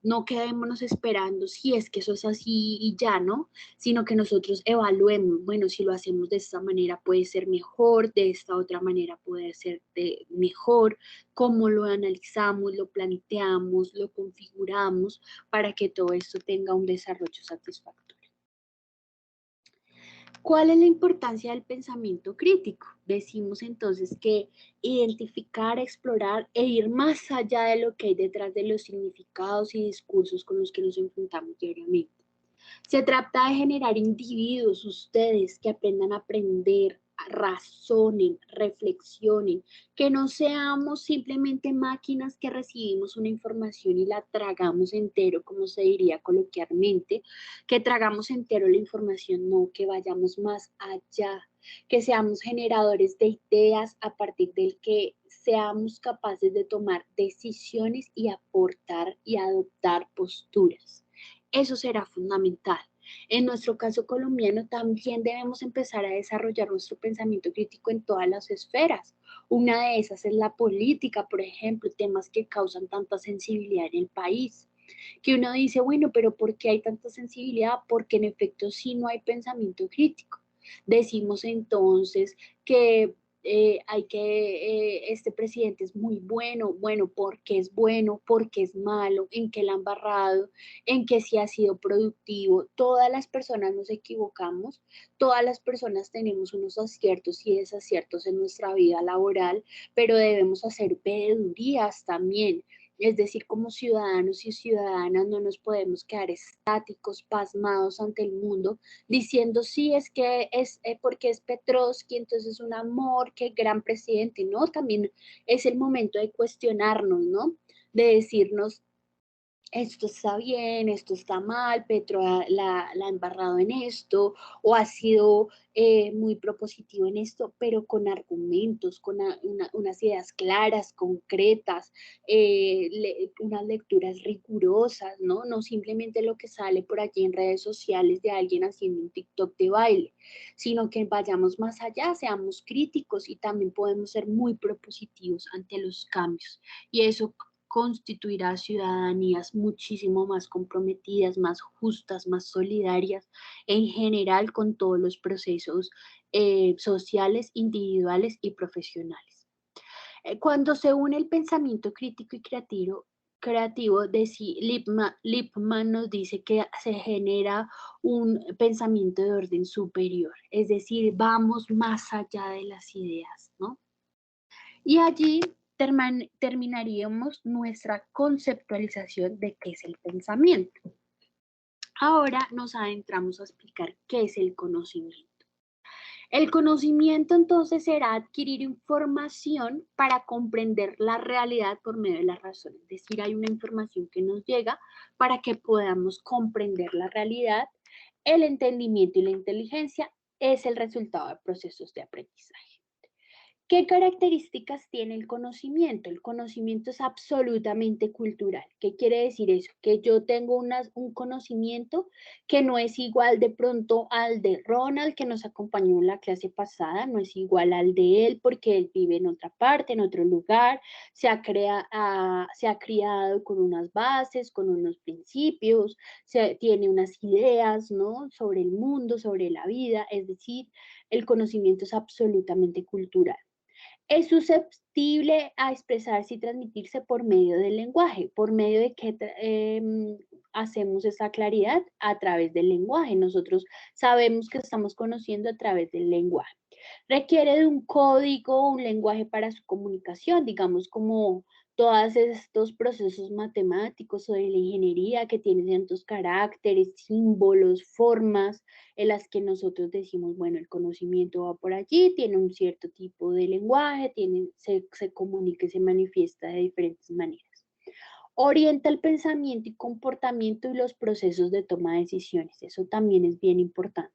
no quedémonos esperando si es que eso es así y ya, ¿no? Sino que nosotros evaluemos, bueno, si lo hacemos de esta manera puede ser mejor, de esta otra manera puede ser mejor, cómo lo analizamos, lo planteamos, lo configuramos para que todo esto tenga un desarrollo satisfactorio. ¿Cuál es la importancia del pensamiento crítico? Decimos entonces que identificar, explorar e ir más allá de lo que hay detrás de los significados y discursos con los que nos enfrentamos diariamente. Se trata de generar individuos, ustedes, que aprendan a aprender, razonen, reflexionen, que no seamos simplemente máquinas que recibimos una información y la tragamos entero, como se diría coloquialmente, que tragamos entero la información, no, que vayamos más allá, que seamos generadores de ideas a partir del que seamos capaces de tomar decisiones y aportar y adoptar posturas. Eso será fundamental. En nuestro caso colombiano también debemos empezar a desarrollar nuestro pensamiento crítico en todas las esferas. Una de esas es la política, por ejemplo, temas que causan tanta sensibilidad en el país. Que uno dice, bueno, pero ¿por qué hay tanta sensibilidad? Porque en efecto sí no hay pensamiento crítico. Decimos entonces que este presidente es muy bueno, bueno, porque es bueno, porque es malo, en qué la han barrado, en qué sí ha sido productivo. Todas las personas nos equivocamos, todas las personas tenemos unos aciertos y desaciertos en nuestra vida laboral, pero debemos hacer veedurías también. Es decir, como ciudadanos y ciudadanas no nos podemos quedar estáticos, pasmados ante el mundo, diciendo, sí, es que es porque es Petrovsky, entonces es un amor, qué gran presidente. No, también es el momento de cuestionarnos, ¿no? De decirnos, esto está bien, esto está mal, Petro la ha embarrado en esto, o ha sido muy propositivo en esto, pero con argumentos, con unas ideas claras, concretas, unas lecturas rigurosas, ¿no? No simplemente lo que sale por allí en redes sociales de alguien haciendo un TikTok de baile, sino que vayamos más allá, seamos críticos y también podemos ser muy propositivos ante los cambios. Y eso constituirá ciudadanías muchísimo más comprometidas, más justas, más solidarias en general con todos los procesos sociales, individuales y profesionales. Cuando se une el pensamiento crítico y creativo Lippmann nos dice que se genera un pensamiento de orden superior, es decir, vamos más allá de las ideas, ¿no? Y allí terminaríamos nuestra conceptualización de qué es el pensamiento. Ahora nos adentramos a explicar qué es el conocimiento. El conocimiento entonces será adquirir información para comprender la realidad por medio de la razón. Es decir, hay una información que nos llega para que podamos comprender la realidad. El entendimiento y la inteligencia es el resultado de procesos de aprendizaje. ¿Qué características tiene el conocimiento? El conocimiento es absolutamente cultural. ¿Qué quiere decir eso? Que yo tengo un conocimiento que no es igual de pronto al de Ronald, que nos acompañó en la clase pasada, no es igual al de él porque él vive en otra parte, en otro lugar, se ha criado con unas bases, con unos principios, tiene unas ideas, ¿no? Sobre el mundo, sobre la vida, es decir, el conocimiento es absolutamente cultural. Es susceptible a expresarse y transmitirse por medio del lenguaje, por medio de que hacemos esa claridad a través del lenguaje. Nosotros sabemos que estamos conociendo a través del lenguaje. Requiere de un código, un lenguaje para su comunicación, digamos como todos estos procesos matemáticos o de la ingeniería que tienen ciertos caracteres, símbolos, formas, en las que nosotros decimos, bueno, el conocimiento va por allí, tiene un cierto tipo de lenguaje, se comunica y se manifiesta de diferentes maneras. Orienta el pensamiento y comportamiento y los procesos de toma de decisiones. Eso también es bien importante.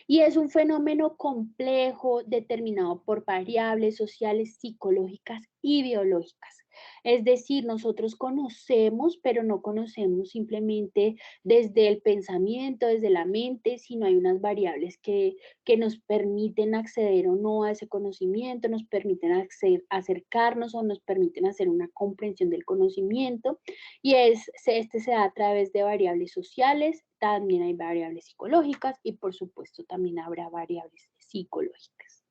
Y es un fenómeno complejo determinado por variables sociales, psicológicas y biológicas. Es decir, nosotros conocemos, pero no conocemos simplemente desde el pensamiento, desde la mente, sino hay unas variables que nos permiten acceder o no a ese conocimiento, nos permiten acercarnos o nos permiten hacer una comprensión del conocimiento. Y este se da a través de variables sociales, también hay variables psicológicas y por supuesto también habrá variables psicológicas.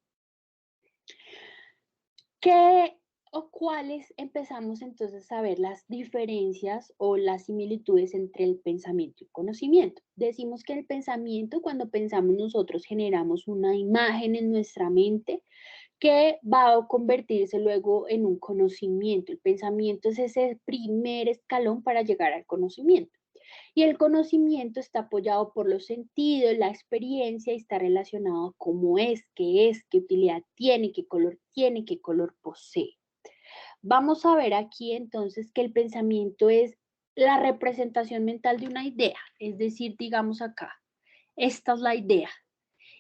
¿Qué o cuáles empezamos entonces a ver las diferencias o las similitudes entre el pensamiento y conocimiento. Decimos que el pensamiento, cuando pensamos nosotros, generamos una imagen en nuestra mente que va a convertirse luego en un conocimiento. El pensamiento es ese primer escalón para llegar al conocimiento. Y el conocimiento está apoyado por los sentidos, la experiencia y está relacionado a cómo es, qué utilidad tiene, qué color posee. Vamos a ver aquí entonces que el pensamiento es la representación mental de una idea, es decir, digamos acá, esta es la idea.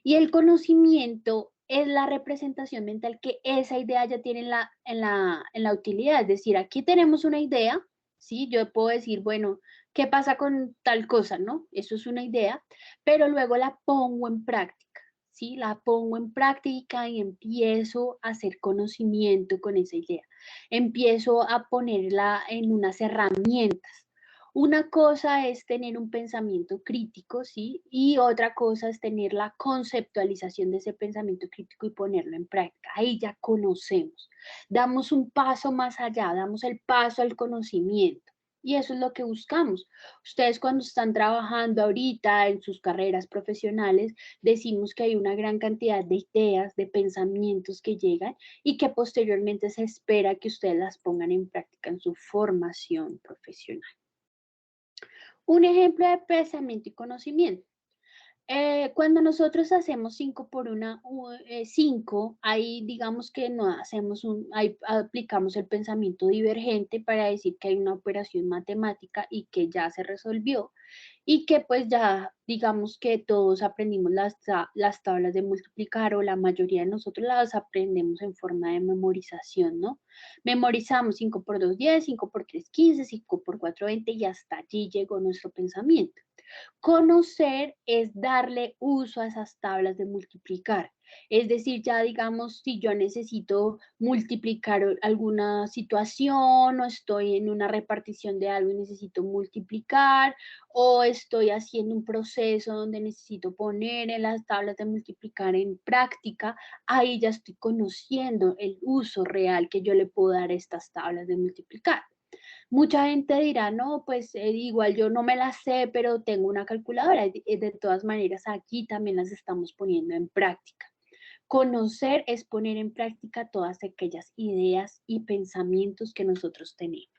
Y el conocimiento es la representación mental que esa idea ya tiene en la utilidad. Es decir, aquí tenemos una idea, ¿sí? Yo puedo decir, bueno, ¿qué pasa con tal cosa, no? Eso es una idea, pero luego la pongo en práctica, ¿sí? La pongo en práctica y empiezo a hacer conocimiento con esa idea. Empiezo a ponerla en unas herramientas. Una cosa es tener un pensamiento crítico, ¿sí? Y otra cosa es tener la conceptualización de ese pensamiento crítico y ponerlo en práctica. Ahí ya conocemos. Damos un paso más allá, damos el paso al conocimiento. Y eso es lo que buscamos. Ustedes cuando están trabajando ahorita en sus carreras profesionales, decimos que hay una gran cantidad de ideas, de pensamientos que llegan y que posteriormente se espera que ustedes las pongan en práctica en su formación profesional. Un ejemplo de pensamiento y conocimiento. Cuando nosotros hacemos 5 por 1, 5, ahí digamos que no hacemos ahí aplicamos el pensamiento divergente para decir que hay una operación matemática y que ya se resolvió y que pues ya digamos que todos aprendimos las tablas de multiplicar o la mayoría de nosotros las aprendemos en forma de memorización, ¿no? Memorizamos 5 por 2, 10, 5 por 3, 15, 5 por 4, 20 y hasta allí llegó nuestro pensamiento. Conocer es darle uso a esas tablas de multiplicar. Es decir, ya digamos, si yo necesito multiplicar alguna situación o estoy en una repartición de algo y necesito multiplicar o estoy haciendo un proceso donde necesito poner en las tablas de multiplicar en práctica, ahí ya estoy conociendo el uso real que yo le puedo dar a estas tablas de multiplicar. Mucha gente dirá, no, pues igual yo no me las sé, pero tengo una calculadora. De todas maneras, aquí también las estamos poniendo en práctica. Conocer es poner en práctica todas aquellas ideas y pensamientos que nosotros tenemos.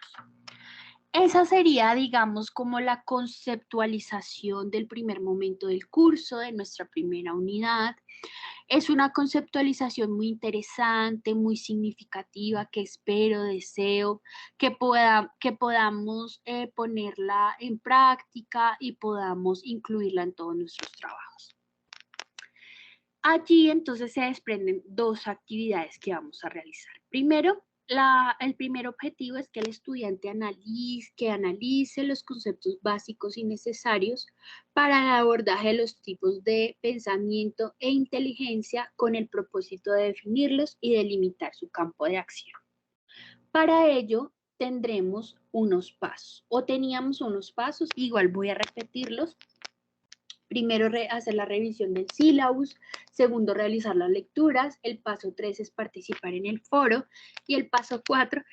Esa sería, digamos, como la conceptualización del primer momento del curso, de nuestra primera unidad. Es una conceptualización muy interesante, muy significativa, que espero, deseo que podamos ponerla en práctica y podamos incluirla en todos nuestros trabajos. Allí entonces se desprenden dos actividades que vamos a realizar. Primero, el primer objetivo es que el estudiante analice los conceptos básicos y necesarios para el abordaje de los tipos de pensamiento e inteligencia con el propósito de definirlos y delimitar su campo de acción. Para ello tendremos unos pasos o teníamos unos pasos, igual voy a repetirlos. Primero, hacer la revisión del sílabus. Segundo, realizar las lecturas. El paso 3 es participar en el foro. Y el paso 4,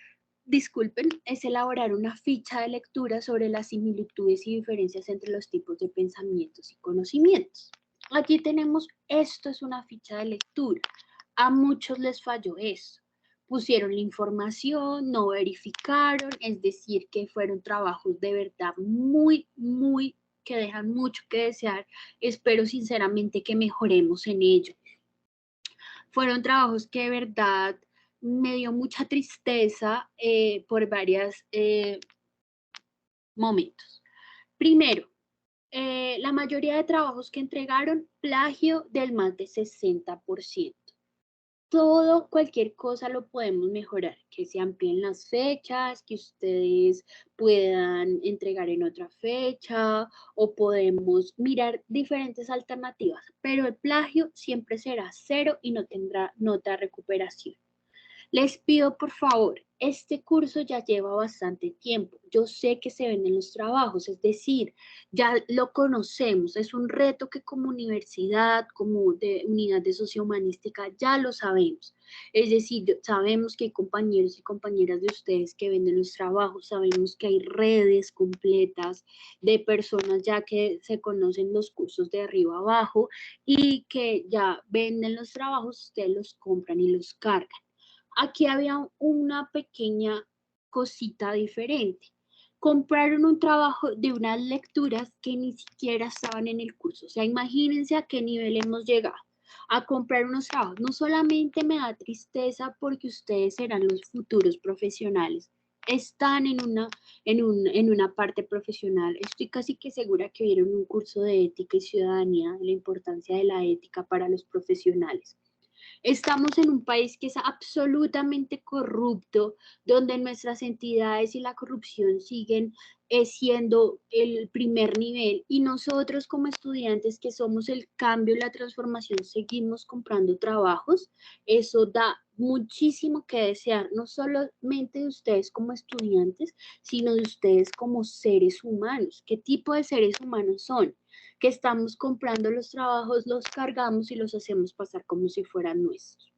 disculpen, es elaborar una ficha de lectura sobre las similitudes y diferencias entre los tipos de pensamientos y conocimientos. Aquí tenemos, esto es una ficha de lectura. A muchos les falló eso. Pusieron la información, no verificaron, es decir, que fueron trabajos de verdad muy que dejan mucho que desear. Espero sinceramente que mejoremos en ello. Fueron trabajos que de verdad me dio mucha tristeza por varios momentos. Primero, la mayoría de trabajos que entregaron, plagio del más de 60%. Todo, cualquier cosa lo podemos mejorar, que se amplíen las fechas, que ustedes puedan entregar en otra fecha o podemos mirar diferentes alternativas, pero el plagio siempre será cero y no tendrá nota de recuperación. Les pido por favor este curso ya lleva bastante tiempo, yo sé que se ven en los trabajos, es decir, ya lo conocemos, es un reto que como universidad, como de unidad de sociohumanística, ya lo sabemos. Es decir, sabemos que hay compañeros y compañeras de ustedes que venden los trabajos, sabemos que hay redes completas de personas ya que se conocen los cursos de arriba abajo y que ya venden los trabajos, ustedes los compran y los cargan. Aquí había una pequeña cosita diferente. Compraron un trabajo de unas lecturas que ni siquiera estaban en el curso. O sea, imagínense a qué nivel hemos llegado a comprar unos trabajos. No solamente me da tristeza porque ustedes serán los futuros profesionales, están en una parte profesional. Estoy casi que segura que vieron un curso de ética y ciudadanía, de la importancia de la ética para los profesionales. Estamos en un país que es absolutamente corrupto, donde nuestras entidades y la corrupción siguen siendo el primer nivel y nosotros como estudiantes que somos el cambio y la transformación seguimos comprando trabajos. Eso da muchísimo que desear, no solamente de ustedes como estudiantes, sino de ustedes como seres humanos. ¿Qué tipo de seres humanos son? Que estamos comprando los trabajos, los cargamos y los hacemos pasar como si fueran nuestros.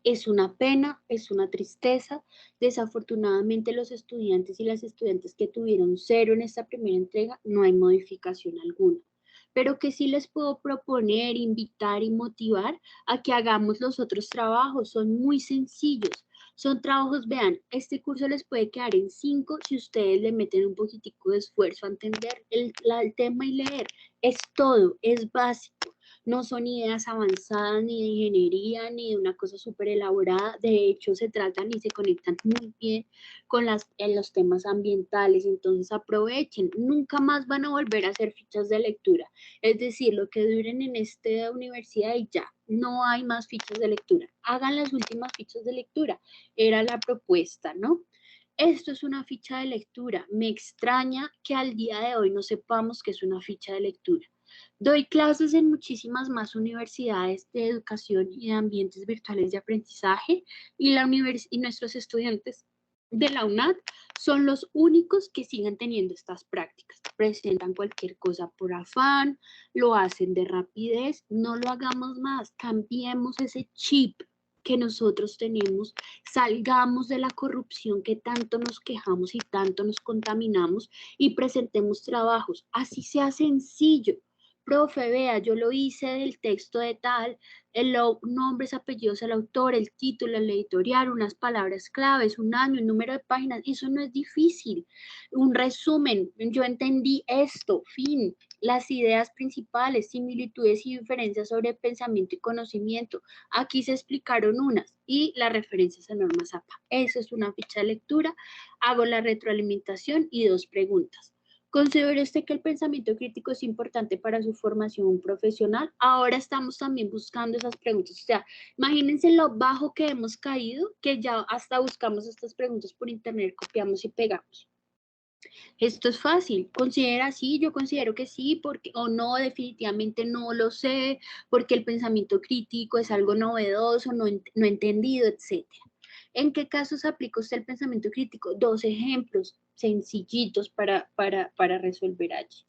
Es una pena, es una tristeza. Desafortunadamente los estudiantes y las estudiantes que tuvieron cero en esta primera entrega, no hay modificación alguna. Pero que sí les puedo proponer, invitar y motivar a que hagamos los otros trabajos. Son muy sencillos. Son trabajos, vean, este curso les puede quedar en 5 si ustedes le meten un poquitico de esfuerzo a entender el tema y leer. Es todo, es básico. No son ideas avanzadas ni de ingeniería ni de una cosa súper elaborada. De hecho, se tratan y se conectan muy bien con en los temas ambientales. Entonces, aprovechen. Nunca más van a volver a hacer fichas de lectura. Es decir, lo que duren en esta universidad y ya. No hay más fichas de lectura. Hagan las últimas fichas de lectura. Era la propuesta, ¿no? Esto es una ficha de lectura. Me extraña que al día de hoy no sepamos que es una ficha de lectura. Doy clases en muchísimas más universidades de educación y de ambientes virtuales de aprendizaje y, y nuestros estudiantes de la UNAD son los únicos que siguen teniendo estas prácticas. Presentan cualquier cosa por afán, lo hacen de rapidez, no lo hagamos más, cambiemos ese chip que nosotros tenemos, salgamos de la corrupción que tanto nos quejamos y tanto nos contaminamos y presentemos trabajos, así sea sencillo. Profe, vea, yo lo hice del texto de tal, nombres, apellidos, el autor, el título, el editorial, unas palabras claves, un año, un número de páginas, eso no es difícil. Un resumen, yo entendí esto, fin, las ideas principales, similitudes y diferencias sobre pensamiento y conocimiento. Aquí se explicaron unas y las referencias a normas APA. Eso es una ficha de lectura. Hago la retroalimentación y 2 preguntas. ¿Considera usted que el pensamiento crítico es importante para su formación profesional? Ahora estamos también buscando esas preguntas. O sea, imagínense lo bajo que hemos caído, que ya hasta buscamos estas preguntas por internet, copiamos y pegamos. Esto es fácil. ¿Considera sí? Yo considero que sí, porque, o no, definitivamente no lo sé, porque el pensamiento crítico es algo novedoso, no entendido, etcétera. ¿En qué casos aplica usted el pensamiento crítico? 2 ejemplos sencillitos para resolver allí.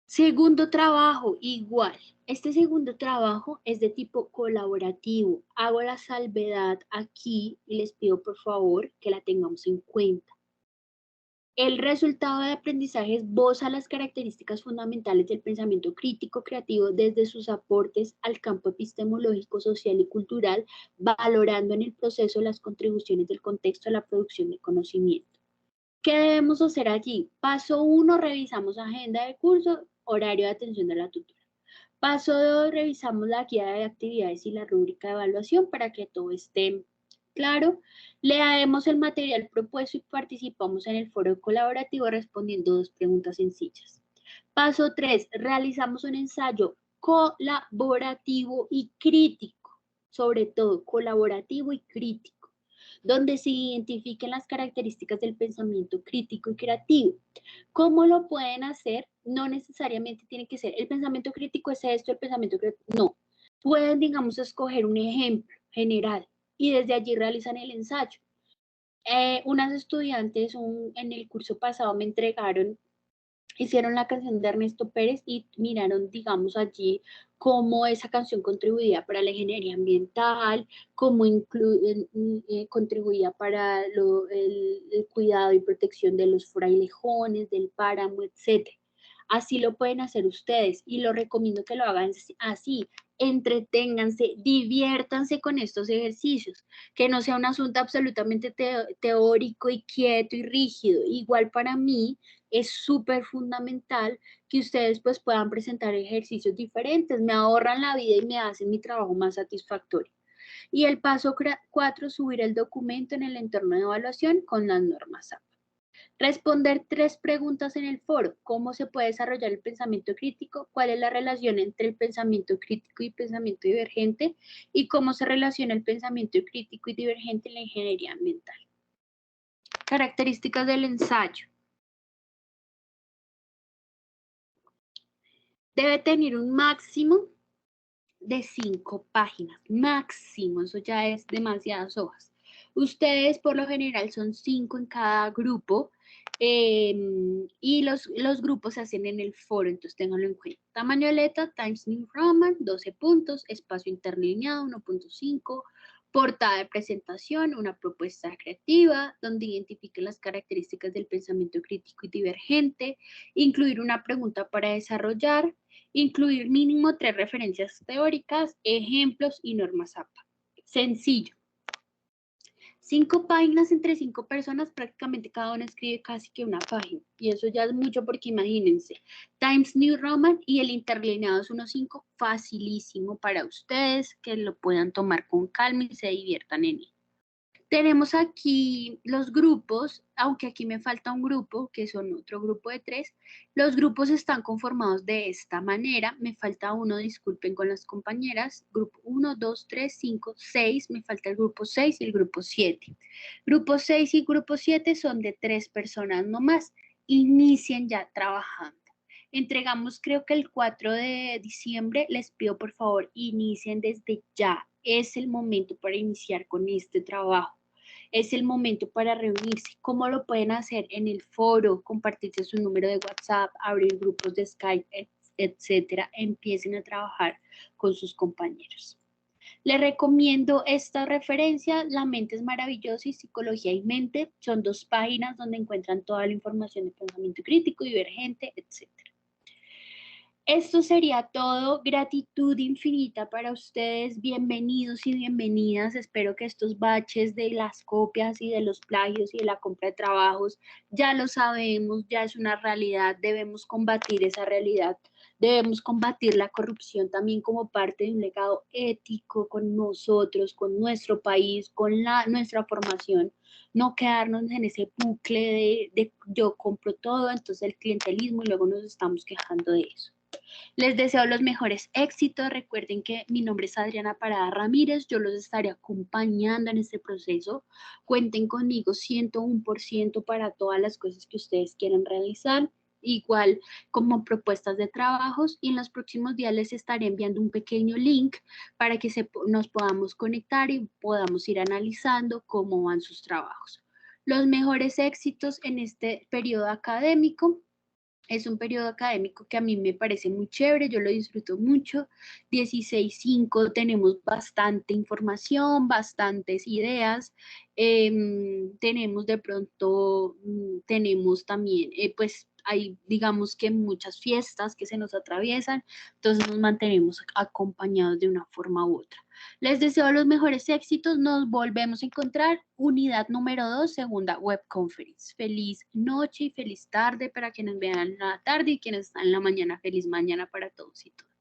Segundo trabajo, igual. Este segundo trabajo es de tipo colaborativo. Hago la salvedad aquí y les pido por favor que la tengamos en cuenta. El resultado de aprendizaje esboza las características fundamentales del pensamiento crítico creativo desde sus aportes al campo epistemológico, social y cultural, valorando en el proceso las contribuciones del contexto a la producción de conocimiento. ¿Qué debemos hacer allí? Paso 1, revisamos agenda de curso, horario de atención de la tutora. Paso 2, revisamos la guía de actividades y la rúbrica de evaluación para que todo esté claro. Leemos el material propuesto y participamos en el foro colaborativo respondiendo 2 preguntas sencillas. Paso 3, realizamos un ensayo colaborativo y crítico, sobre todo colaborativo y crítico, donde se identifiquen las características del pensamiento crítico y creativo. ¿Cómo lo pueden hacer? No necesariamente tiene que ser, el pensamiento crítico es esto, el pensamiento creativo, no. Pueden, digamos, escoger un ejemplo general. y desde allí realizan el ensayo. Unas estudiantes en el curso pasado me entregaron, hicieron la canción de Ernesto Pérez y miraron, digamos, allí cómo esa canción contribuía para la ingeniería ambiental, cómo contribuía para el cuidado y protección de los frailejones, del páramo, etcétera. Así lo pueden hacer ustedes y lo recomiendo que lo hagan así. Entreténganse, diviértanse con estos ejercicios, que no sea un asunto absolutamente teórico y quieto y rígido. Igual para mí es súper fundamental que ustedes pues puedan presentar ejercicios diferentes, me ahorran la vida y me hacen mi trabajo más satisfactorio. Y el paso 4, subir el documento en el entorno de evaluación con las normas APA. Responder 3 preguntas en el foro. ¿Cómo se puede desarrollar el pensamiento crítico? ¿Cuál es la relación entre el pensamiento crítico y pensamiento divergente? ¿Y cómo se relaciona el pensamiento crítico y divergente en la ingeniería ambiental? Características del ensayo. Debe tener un máximo de 5 páginas, máximo, eso ya es demasiadas hojas. Ustedes por lo general son 5 en cada grupo y los grupos se hacen en el foro, entonces ténganlo en cuenta. Tamaño de letra, Times New Roman, 12 puntos, espacio interlineado, 1.5, portada de presentación, una propuesta creativa, donde identifiquen las características del pensamiento crítico y divergente, incluir una pregunta para desarrollar, incluir mínimo 3 referencias teóricas, ejemplos y normas APA. Sencillo. 5 páginas entre 5 personas, prácticamente cada uno escribe casi que una página. Y eso ya es mucho porque imagínense, Times New Roman y el interlineado es 1.5, facilísimo para ustedes, que lo puedan tomar con calma y se diviertan en él. Tenemos aquí los grupos, aunque aquí me falta un grupo, que son otro grupo de 3. Los grupos están conformados de esta manera. Me falta uno, disculpen con las compañeras. Grupo 1, 2, 3, 5, 6. Me falta el grupo 6 y el grupo 7. Grupo 6 y grupo 7 son de 3 personas nomás. Inicien ya trabajando. Entregamos creo que el 4 de diciembre. Les pido por favor, inicien desde ya. Es el momento para iniciar con este trabajo. Es el momento para reunirse. ¿Cómo lo pueden hacer? En el foro, compartirse su número de WhatsApp, abrir grupos de Skype, etcétera. Empiecen a trabajar con sus compañeros. Les recomiendo esta referencia, La mente es maravillosa y Psicología y mente. Son 2 páginas donde encuentran toda la información de pensamiento crítico, divergente, etcétera. Esto sería todo. Gratitud infinita para ustedes. Bienvenidos y bienvenidas. Espero que estos baches de las copias y de los plagios y de la compra de trabajos, ya lo sabemos, ya es una realidad. Debemos combatir esa realidad. Debemos combatir la corrupción también como parte de un legado ético con nosotros, con nuestro país, con nuestra formación. No quedarnos en ese bucle de yo compro todo, entonces el clientelismo y luego nos estamos quejando de eso. Les deseo los mejores éxitos. Recuerden que mi nombre es Adriana Parada Ramírez. Yo los estaré acompañando en este proceso. Cuenten conmigo 101% para todas las cosas que ustedes quieran realizar. Igual como propuestas de trabajos y en los próximos días les estaré enviando un pequeño link para que nos podamos conectar y podamos ir analizando cómo van sus trabajos. Los mejores éxitos en este periodo académico. Es un periodo académico que a mí me parece muy chévere, yo lo disfruto mucho. 16.5 tenemos bastante información, bastantes ideas. Tenemos de pronto, tenemos también, pues hay digamos que muchas fiestas que se nos atraviesan, entonces nos mantenemos acompañados de una forma u otra. Les deseo los mejores éxitos, nos volvemos a encontrar, unidad número 2, segunda web conference. Feliz noche y feliz tarde para quienes vean en la tarde y quienes están en la mañana, feliz mañana para todos y todas.